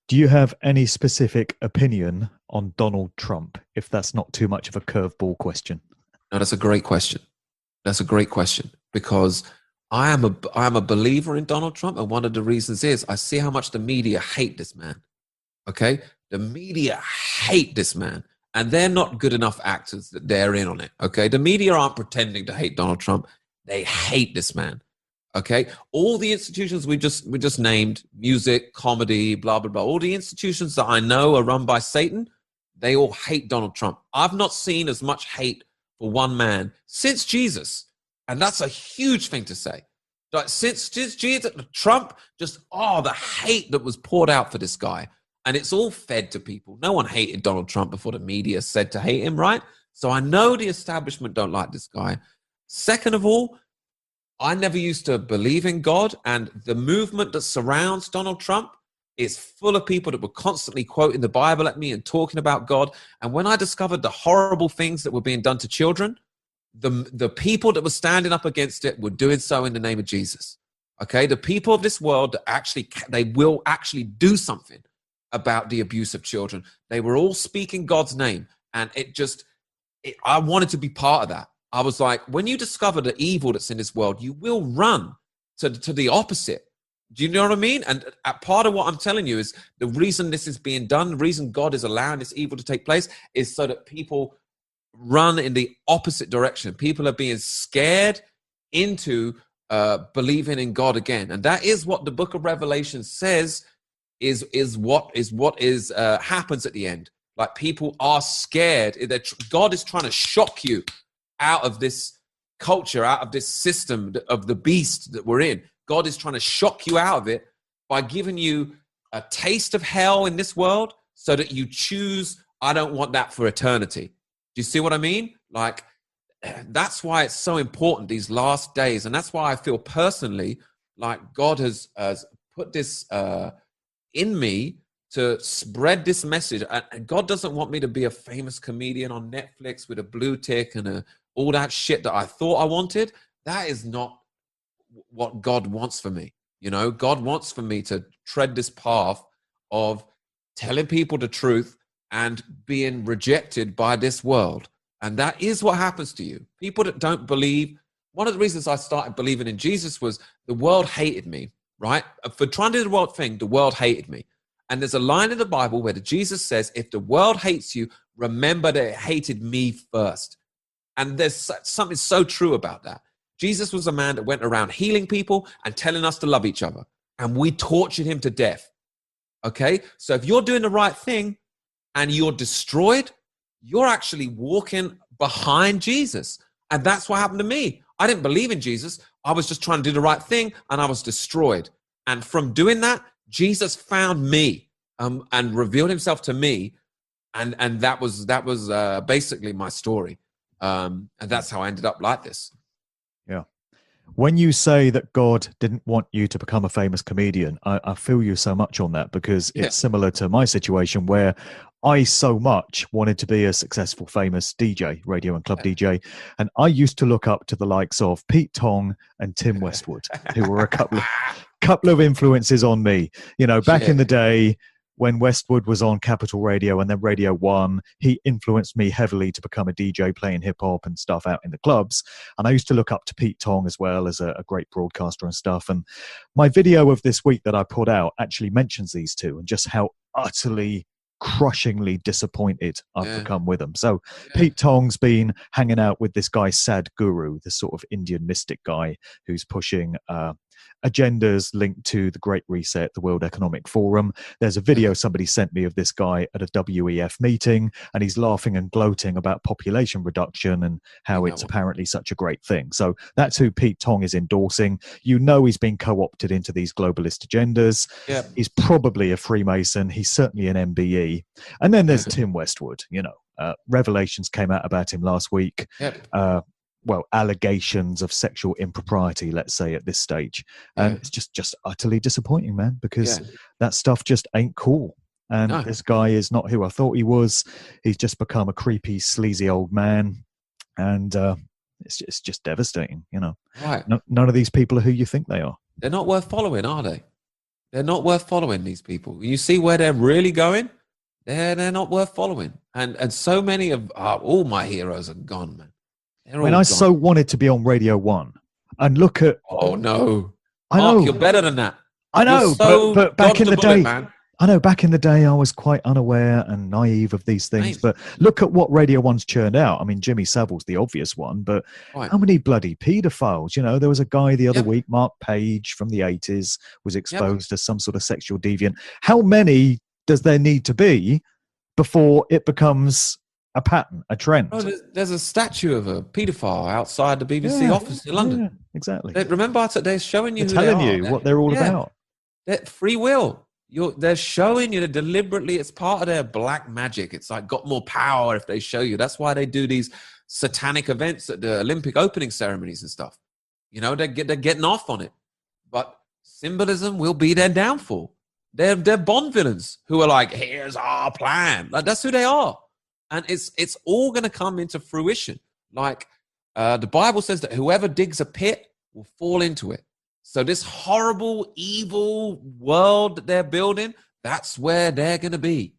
Do you have any specific opinion on Donald Trump, if that's not too much of a curveball question? No, that's a great question. That's a great question, because I am a believer in Donald Trump, and one of the reasons is I see how much the media hate this man. Okay, the media hate this man, and they're not good enough actors that they're in on it. Okay, the media aren't pretending to hate Donald Trump; they hate this man. Okay, all the institutions we just named, music, comedy, blah blah blah, all the institutions that I know are run by Satan, they all hate Donald Trump. I've not seen as much hate for one man since Jesus. And that's a huge thing to say. Like since Jesus, Trump, the hate that was poured out for this guy. And it's all fed to people. No one hated Donald Trump before the media said to hate him, right? So I know the establishment don't like this guy. Second of all, I never used to believe in God. And the movement that surrounds Donald Trump is full of people that were constantly quoting the Bible at me and talking about God. And when I discovered the horrible things that were being done to children, the people that were standing up against it were doing so in the name of Jesus. Okay, the people of this world that they will actually do something about the abuse of children. They were all speaking God's name, and I wanted to be part of that. I was like, when you discover the evil that's in this world, you will run to the opposite. Do you know what I mean? And part of what I'm telling you is the reason this is being done, the reason God is allowing this evil to take place is so that people run in the opposite direction. People are being scared into believing in God again, and that is what the Book of Revelation says is what happens at the end. Like people are scared. God is trying to shock you out of this culture, out of this system of the beast that we're in. God is trying to shock you out of it by giving you a taste of hell in this world, so that you choose, I don't want that for eternity. Do you see what I mean? Like, that's why it's so important these last days. And that's why I feel personally like God has put this in me to spread this message. And God doesn't want me to be a famous comedian on Netflix with a blue tick and all that shit that I thought I wanted. That is not what God wants for me. You know, God wants for me to tread this path of telling people the truth and being rejected by this world. And that is what happens to you. People that don't believe. One of the reasons I started believing in Jesus was the world hated me, right? For trying to do the world thing, the world hated me. And there's a line in the Bible where Jesus says, if the world hates you, remember that it hated me first. And there's something so true about that. Jesus was a man that went around healing people and telling us to love each other. And we tortured him to death. Okay? So if you're doing the right thing, and you're destroyed, you're actually walking behind Jesus. And that's what happened to me. I didn't believe in Jesus. I was just trying to do the right thing, and I was destroyed. And from doing that, Jesus found me and revealed himself to me. And that was basically my story. And that's how I ended up like this. Yeah. When you say that God didn't want you to become a famous comedian, I feel you so much on that, because it's similar to my situation where I so much wanted to be a successful, famous DJ, radio and club DJ. And I used to look up to the likes of Pete Tong and Tim Westwood, who were a couple of influences on me. You know, back in the day when Westwood was on Capital Radio and then Radio 1, he influenced me heavily to become a DJ playing hip hop and stuff out in the clubs. And I used to look up to Pete Tong as well as a great broadcaster and stuff. And my video of this week that I put out actually mentions these two and just how utterly crushingly disappointed I've become with them. So Pete Tong's been hanging out with this guy Sadhguru, this sort of Indian mystic guy who's pushing agendas linked to the Great Reset, the World Economic Forum. There's a video somebody sent me of this guy at a WEF meeting, and he's laughing and gloating about population reduction and how it's apparently such a great thing. So that's who Pete Tong is endorsing. You know, he's been co-opted into these globalist agendas. He's probably a Freemason. He's certainly an MBE. And then there's Tim Westwood. You know, revelations came out about him last week. Well, allegations of sexual impropriety, let's say, at this stage. And it's just utterly disappointing, man, because that stuff just ain't cool. And this guy is not who I thought he was. He's just become a creepy, sleazy old man. And it's just devastating, you know. None of these people are who you think they are. They're not worth following, are they? They're not worth following, these people. You see where they're really going? They're not worth following. And so many of all my heroes are gone, man. I so wanted to be on Radio 1. And look at, Oh no, I Mark, know, you're better than that. I know, You're so but back dodged in the bullet, day, man. I know back in the day I was quite unaware and naive of these things, Mate. but look at what Radio 1's churned out. I mean, Jimmy Savile's the obvious one, but Right. how many bloody paedophiles? You know, there was a guy the other Yep. week, Mark Page from the 80s, was exposed as some sort of sexual deviant. How many does there need to be before it becomes a pattern, a trend? Oh, there's a statue of a paedophile outside the BBC office in London. Yeah, exactly. Remember, they're showing you They're who telling they are. you what they're all about. They're free will. They're showing you that deliberately. It's part of their black magic. It's like got more power if they show you. That's why they do these satanic events at the Olympic opening ceremonies and stuff. You know, they're getting off on it. But symbolism will be their downfall. They're Bond villains who are like, here's our plan. Like, that's who they are. And it's all going to come into fruition. Like the Bible says that whoever digs a pit will fall into it. So this horrible, evil world that they're building, that's where they're going to be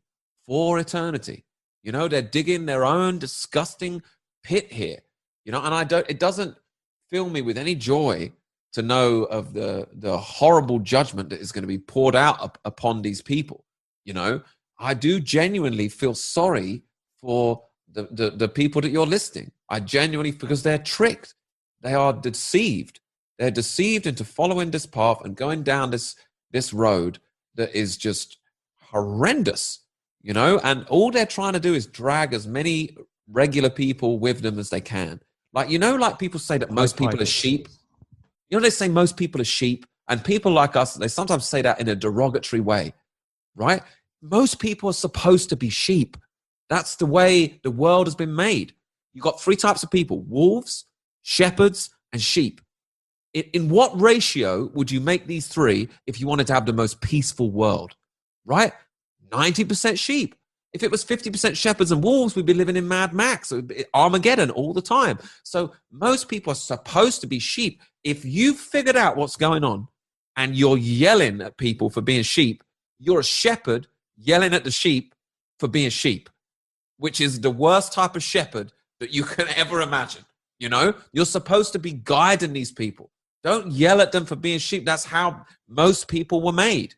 for eternity. You know, they're digging their own disgusting pit here. You know, and it doesn't fill me with any joy to know of the horrible judgment that is going to be poured out upon these people. You know, I do genuinely feel sorry for the people that you're listing. I genuinely, because they're tricked. They are deceived. They're deceived into following this path and going down this road that is just horrendous, you know? And all they're trying to do is drag as many regular people with them as they can. Like, you know, like people say that most people are sheep. You know, they say most people are sheep, and people like us, they sometimes say that in a derogatory way, right? Most people are supposed to be sheep. That's the way the world has been made. You've got three types of people: wolves, shepherds, and sheep. In what ratio would you make these three if you wanted to have the most peaceful world, right? 90% sheep. If it was 50% shepherds and wolves, we'd be living in Mad Max, Armageddon all the time. So most people are supposed to be sheep. If you've figured out what's going on and you're yelling at people for being sheep, you're a shepherd yelling at the sheep for being sheep, which is the worst type of shepherd that you can ever imagine. You know, you're supposed to be guiding these people. Don't yell at them for being sheep. That's how most people were made.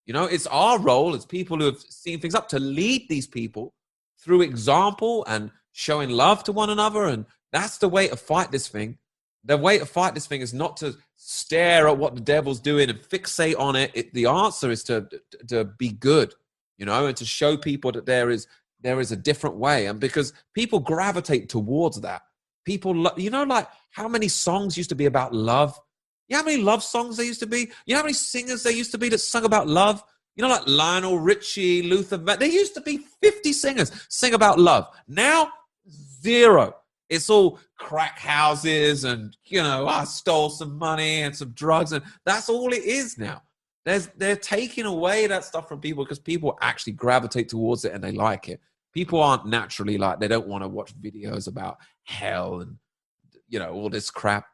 You know, it's our role as people who have seen things up to lead these people through example and showing love to one another. And that's the way to fight this thing. The way to fight this thing is not to stare at what the devil's doing and fixate on it. The answer is to be good, you know, and to show people that there is a different way. And because people gravitate towards that. People, you know, like how many songs used to be about love? You know how many love songs there used to be? You know how many singers there used to be that sung about love? You know, like Lionel Richie, Luther. There used to be 50 singers sing about love. Now, zero. It's all crack houses and, you know, I stole some money and some drugs. And that's all it is now. They're taking away that stuff from people because people actually gravitate towards it and they like it. People aren't naturally like, they don't want to watch videos about hell and, you know, all this crap.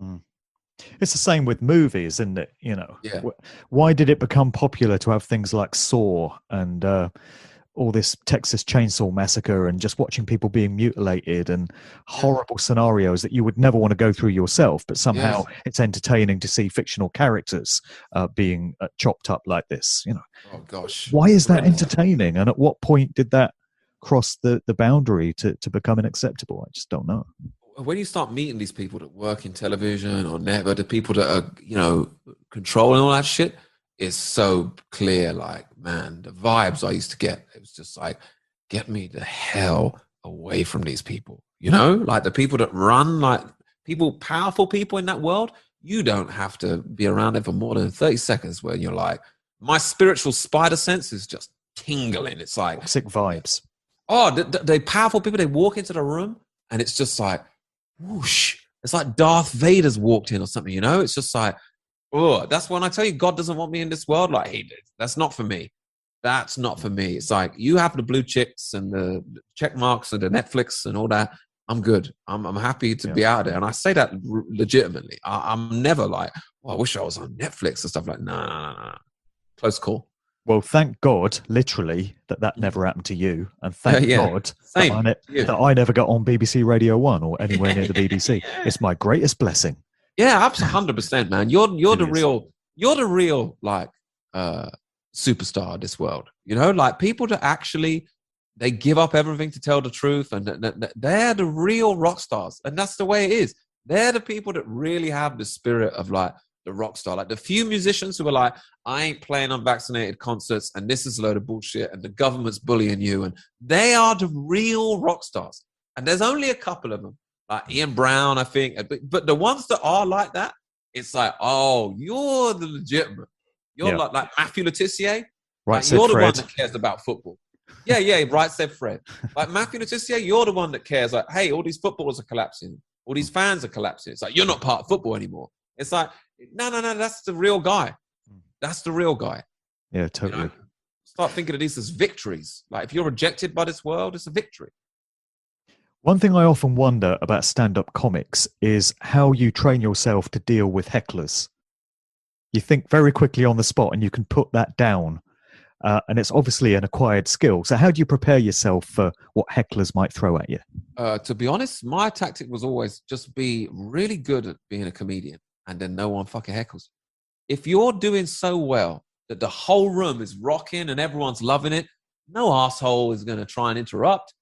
Mm. It's the same with movies, isn't it? You know, yeah. Why did it become popular to have things like Saw and all this Texas Chainsaw Massacre and just watching people being mutilated and horrible scenarios that you would never want to go through yourself, but somehow it's entertaining to see fictional characters being chopped up like this, you know. Oh, gosh. Why is that entertaining? And at what point did that cross the boundary to become unacceptable? I just don't know. When you start meeting these people that work in television or network, the people that are, you know, controlling all that shit, it's so clear. Like, man, the vibes I used to get, it was just like, get me the hell away from these people. You know, like the people that run, like people, powerful people in that world, you don't have to be around there for more than 30 seconds where you're like, my spiritual spider sense is just tingling. It's like sick vibes. Oh, the powerful people, they walk into the room and it's just like, whoosh. It's like Darth Vader's walked in or something, you know? It's just like, oh, that's when I tell you God doesn't want me in this world like he did. That's not for me. That's not for me. It's like, you have the blue chicks and the check marks and the Netflix and all that. I'm good. I'm happy to be out there. And I say that legitimately. I'm never like, oh, I wish I was on Netflix and stuff like, no. Close call. Well, thank God, literally, that never happened to you. And thank God that I never got on BBC Radio 1 or anywhere near the BBC. It's my greatest blessing. Yeah, absolutely, 100%, man. You're the real like superstar of this world. You know, like people that actually they give up everything to tell the truth, and they're the real rock stars, and that's the way it is. They're the people that really have the spirit of like the rock star. Like the few musicians who are like, I ain't playing unvaccinated concerts, and this is a load of bullshit, and the government's bullying you, and they are the real rock stars. And there's only a couple of them, like Ian Brown, I think. But the ones that are like that, it's like, oh, you're the legitimate. You're like Matthew Letitia. Right, like, you're the Fred. one that cares about football. Yeah, right, said Fred. Like Matthew Letitia, you're the one that cares. Like, hey, all these footballers are collapsing. All these fans are collapsing. It's like, you're not part of football anymore. It's like, no, that's the real guy. That's the real guy. Yeah, totally. You know? Start thinking of these as victories. Like if you're rejected by this world, it's a victory. One thing I often wonder about stand-up comics is how you train yourself to deal with hecklers. You think very quickly on the spot and you can put that down. And it's obviously an acquired skill. So how do you prepare yourself for what hecklers might throw at you? To be honest, my tactic was always just be really good at being a comedian and then no one fucking heckles. If you're doing so well that the whole room is rocking and everyone's loving it, no asshole is going to try and interrupt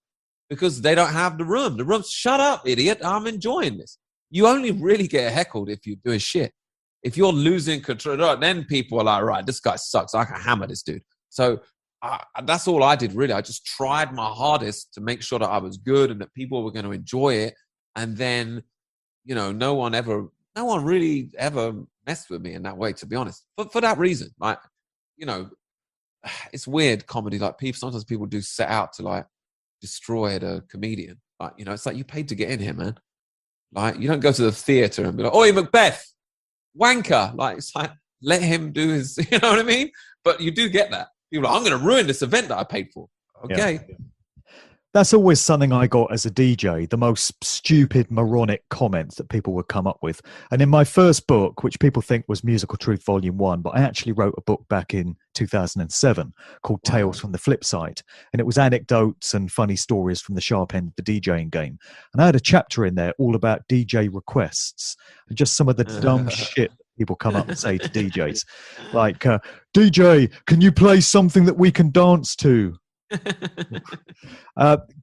because they don't have the room. The room's, shut up, idiot. I'm enjoying this. You only really get heckled if you're doing shit. If you're losing control, then people are like, right, this guy sucks. I can hammer this dude. So that's all I did, really. I just tried my hardest to make sure that I was good and that people were going to enjoy it. And then, you know, no one really ever messed with me in that way, to be honest. For that reason, like, you know, it's weird comedy. Like sometimes people do set out to like destroy the comedian. Like, you know, it's like you paid to get in here, man. Like you don't go to the theater and be like, "Oi, Macbeth, wanker!" Like it's like let him do his. You know what I mean? But you do get that. People are like, I'm going to ruin this event that I paid for. Okay. Yeah. That's always something I got as a DJ, the most stupid, moronic comments that people would come up with. And in my first book, which people think was Musical Truth Volume 1, but I actually wrote a book back in 2007 called Tales from the Flip Side. And it was anecdotes and funny stories from the sharp end of the DJing game. And I had a chapter in there all about DJ requests and just some of the dumb shit people come up and say to DJs. Like, DJ, can you play something that we can dance to?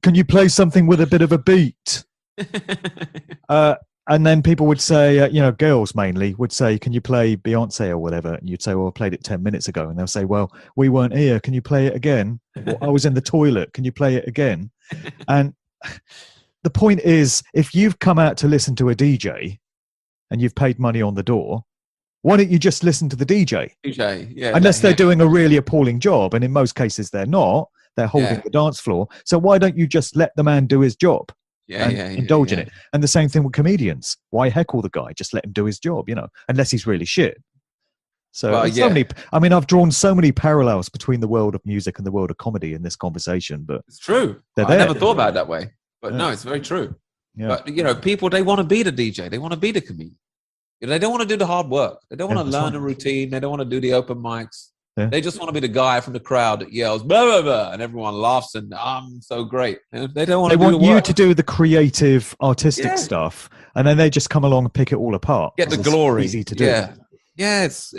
Can you play something with a bit of a beat? And then people would say, you know, girls mainly would say, can you play Beyonce or whatever? And you'd say, well, I played it 10 minutes ago. And they'll say, well, we weren't here. Can you play it again? Or, I was in the toilet. Can you play it again? And the point is, if you've come out to listen to a DJ and you've paid money on the door, why don't you just listen to the DJ? Yeah. Unless they're doing a really appalling job. And in most cases, they're not. They're holding the dance floor. So why don't you just let the man do his job and indulge in it? And the same thing with comedians. Why heckle the guy? Just let him do his job, you know, unless he's really shit. So, I've drawn so many parallels between the world of music and the world of comedy in this conversation. But it's true. I never thought about it that way. But no, it's very true. Yeah. But, you know, people, they want to be the DJ. They want to be the comedian. You know, they don't want to do the hard work. They don't want to learn a routine. They don't want to do the open mics. Yeah. They just want to be the guy from the crowd that yells blah blah blah, and everyone laughs and I'm so great. They don't want. They want you to do the creative, artistic stuff, and then they just come along and pick it all apart. Get the glory. Easy to do. Yeah. It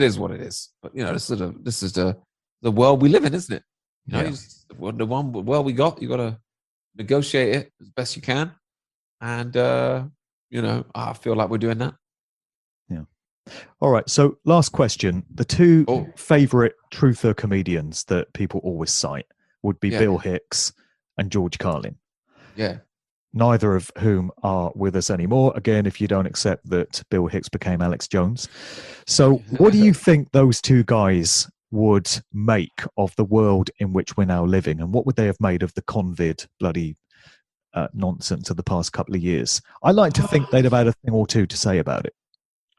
is what it is. But you know, this is the world we live in, isn't it? You know, the one world we got. You got to negotiate it as best you can, and you know, I feel like we're doing that. Yeah. All right. So last question. The two favorite truther comedians that people always cite would be Bill Hicks and George Carlin. Yeah. Neither of whom are with us anymore. Again, if you don't accept that Bill Hicks became Alex Jones. So what do you think those two guys would make of the world in which we're now living? And what would they have made of the convid bloody nonsense of the past couple of years? I like to think they'd have had a thing or two to say about it.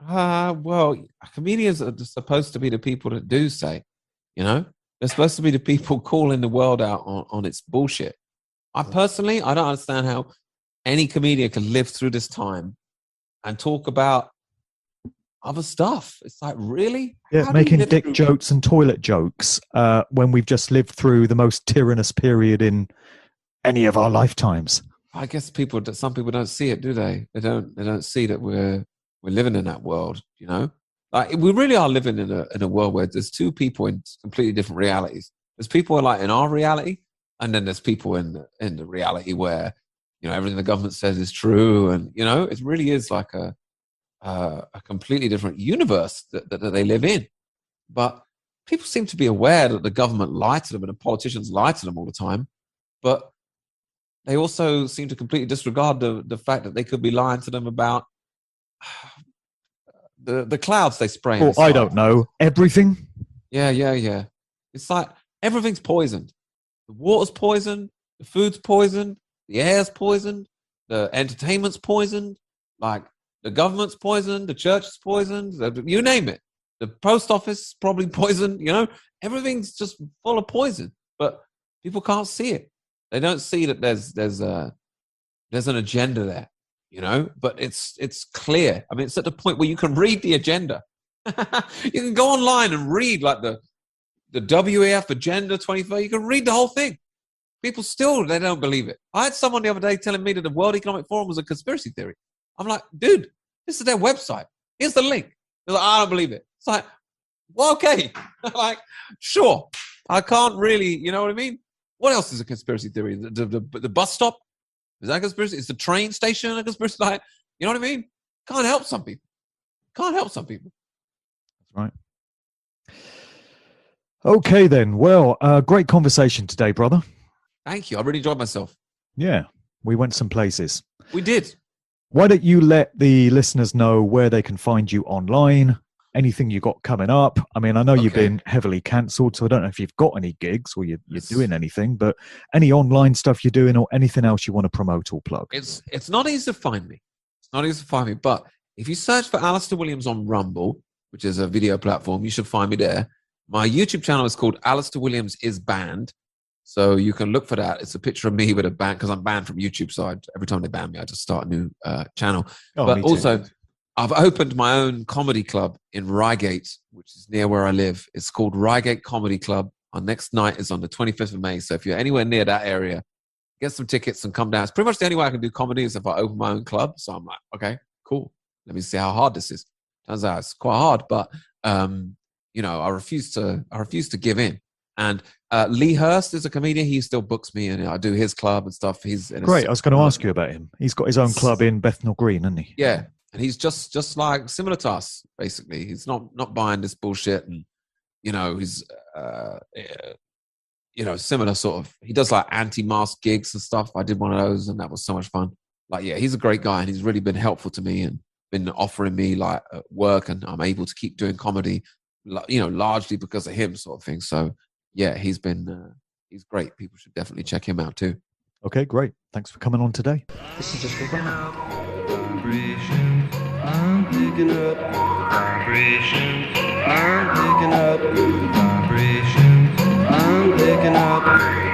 Well, comedians are supposed to be the people that do say, you know, they're supposed to be the people calling the world out on its bullshit. I don't understand how any comedian can live through this time and talk about other stuff. It's like, really? Yeah, making dick jokes and toilet jokes when we've just lived through the most tyrannous period in any of our lifetimes. I guess some people don't see it, do they? They don't see that we're living in that world, you know? Like, we really are living in a world where there's two people in completely different realities. There's people like in our reality, and then there's people in the reality where, you know, everything the government says is true, and, you know, it really is like a completely different universe that they live in. But people seem to be aware that the government lie to them and the politicians lie to them all the time, but they also seem to completely disregard the fact that they could be lying to them about the clouds they spray. Well, I don't know. Everything? Yeah. It's like everything's poisoned. The water's poisoned, the food's poisoned, the air's poisoned, the entertainment's poisoned, like the government's poisoned, the church is poisoned, you name it. The post office is probably poisoned, you know? Everything's just full of poison, but people can't see it. They don't see that there's an agenda there, you know, but it's clear. I mean, it's at the point where you can read the agenda. You can go online and read like the WEF Agenda 2030. You can read the whole thing. People still, they don't believe it. I had someone the other day telling me that the World Economic Forum was a conspiracy theory. I'm like, dude, this is their website. Here's the link. They're like, I don't believe it. It's like, well, okay. Like, sure. I can't really, you know what I mean? What else is a conspiracy theory? The bus stop? Is that a conspiracy? Is the train station a conspiracy? Like, you know what I mean? Can't help some people. That's right. Okay, then. Well, great conversation today, brother. Thank you. I really enjoyed myself. Yeah, we went some places. We did. Why don't you let the listeners know where they can find you online? Anything you got coming up? I mean, I know you've been heavily cancelled, so I don't know if you've got any gigs or you're doing anything, but any online stuff you're doing or anything else you want to promote or plug? It's not easy to find me. But if you search for Alistair Williams on Rumble, which is a video platform, you should find me there. My YouTube channel is called Alistair Williams is Banned. So you can look for that. It's a picture of me with a band, because I'm banned from YouTube. So every time they ban me, I just start a new channel. But also, I've opened my own comedy club in Reigate, which is near where I live. It's called Reigate Comedy Club. Our next night is on the 25th of May. So if you're anywhere near that area, get some tickets and come down. It's pretty much the only way I can do comedy is if I open my own club. So I'm like, okay, cool. Let me see how hard this is. Turns out it's quite hard, but you know, I refuse to give in. And Lee Hurst is a comedian. He still books me, and I do his club and stuff. He's great. I was going to ask you about him. He's got his own club in Bethnal Green, hasn't he? Yeah, and he's just like similar to us, basically. He's not buying this bullshit, and you know, he's you know, similar sort of. He does like anti-mask gigs and stuff. I did one of those, and that was so much fun. Like, yeah, he's a great guy, and he's really been helpful to me and been offering me like work, and I'm able to keep doing comedy, you know, largely because of him, sort of thing. So yeah, he's great. People should definitely check him out too. Okay, great. Thanks for coming on today. This is just a wrap. Vibrations, I'm picking up. Vibrations, I'm picking up. Vibrations, I'm picking up.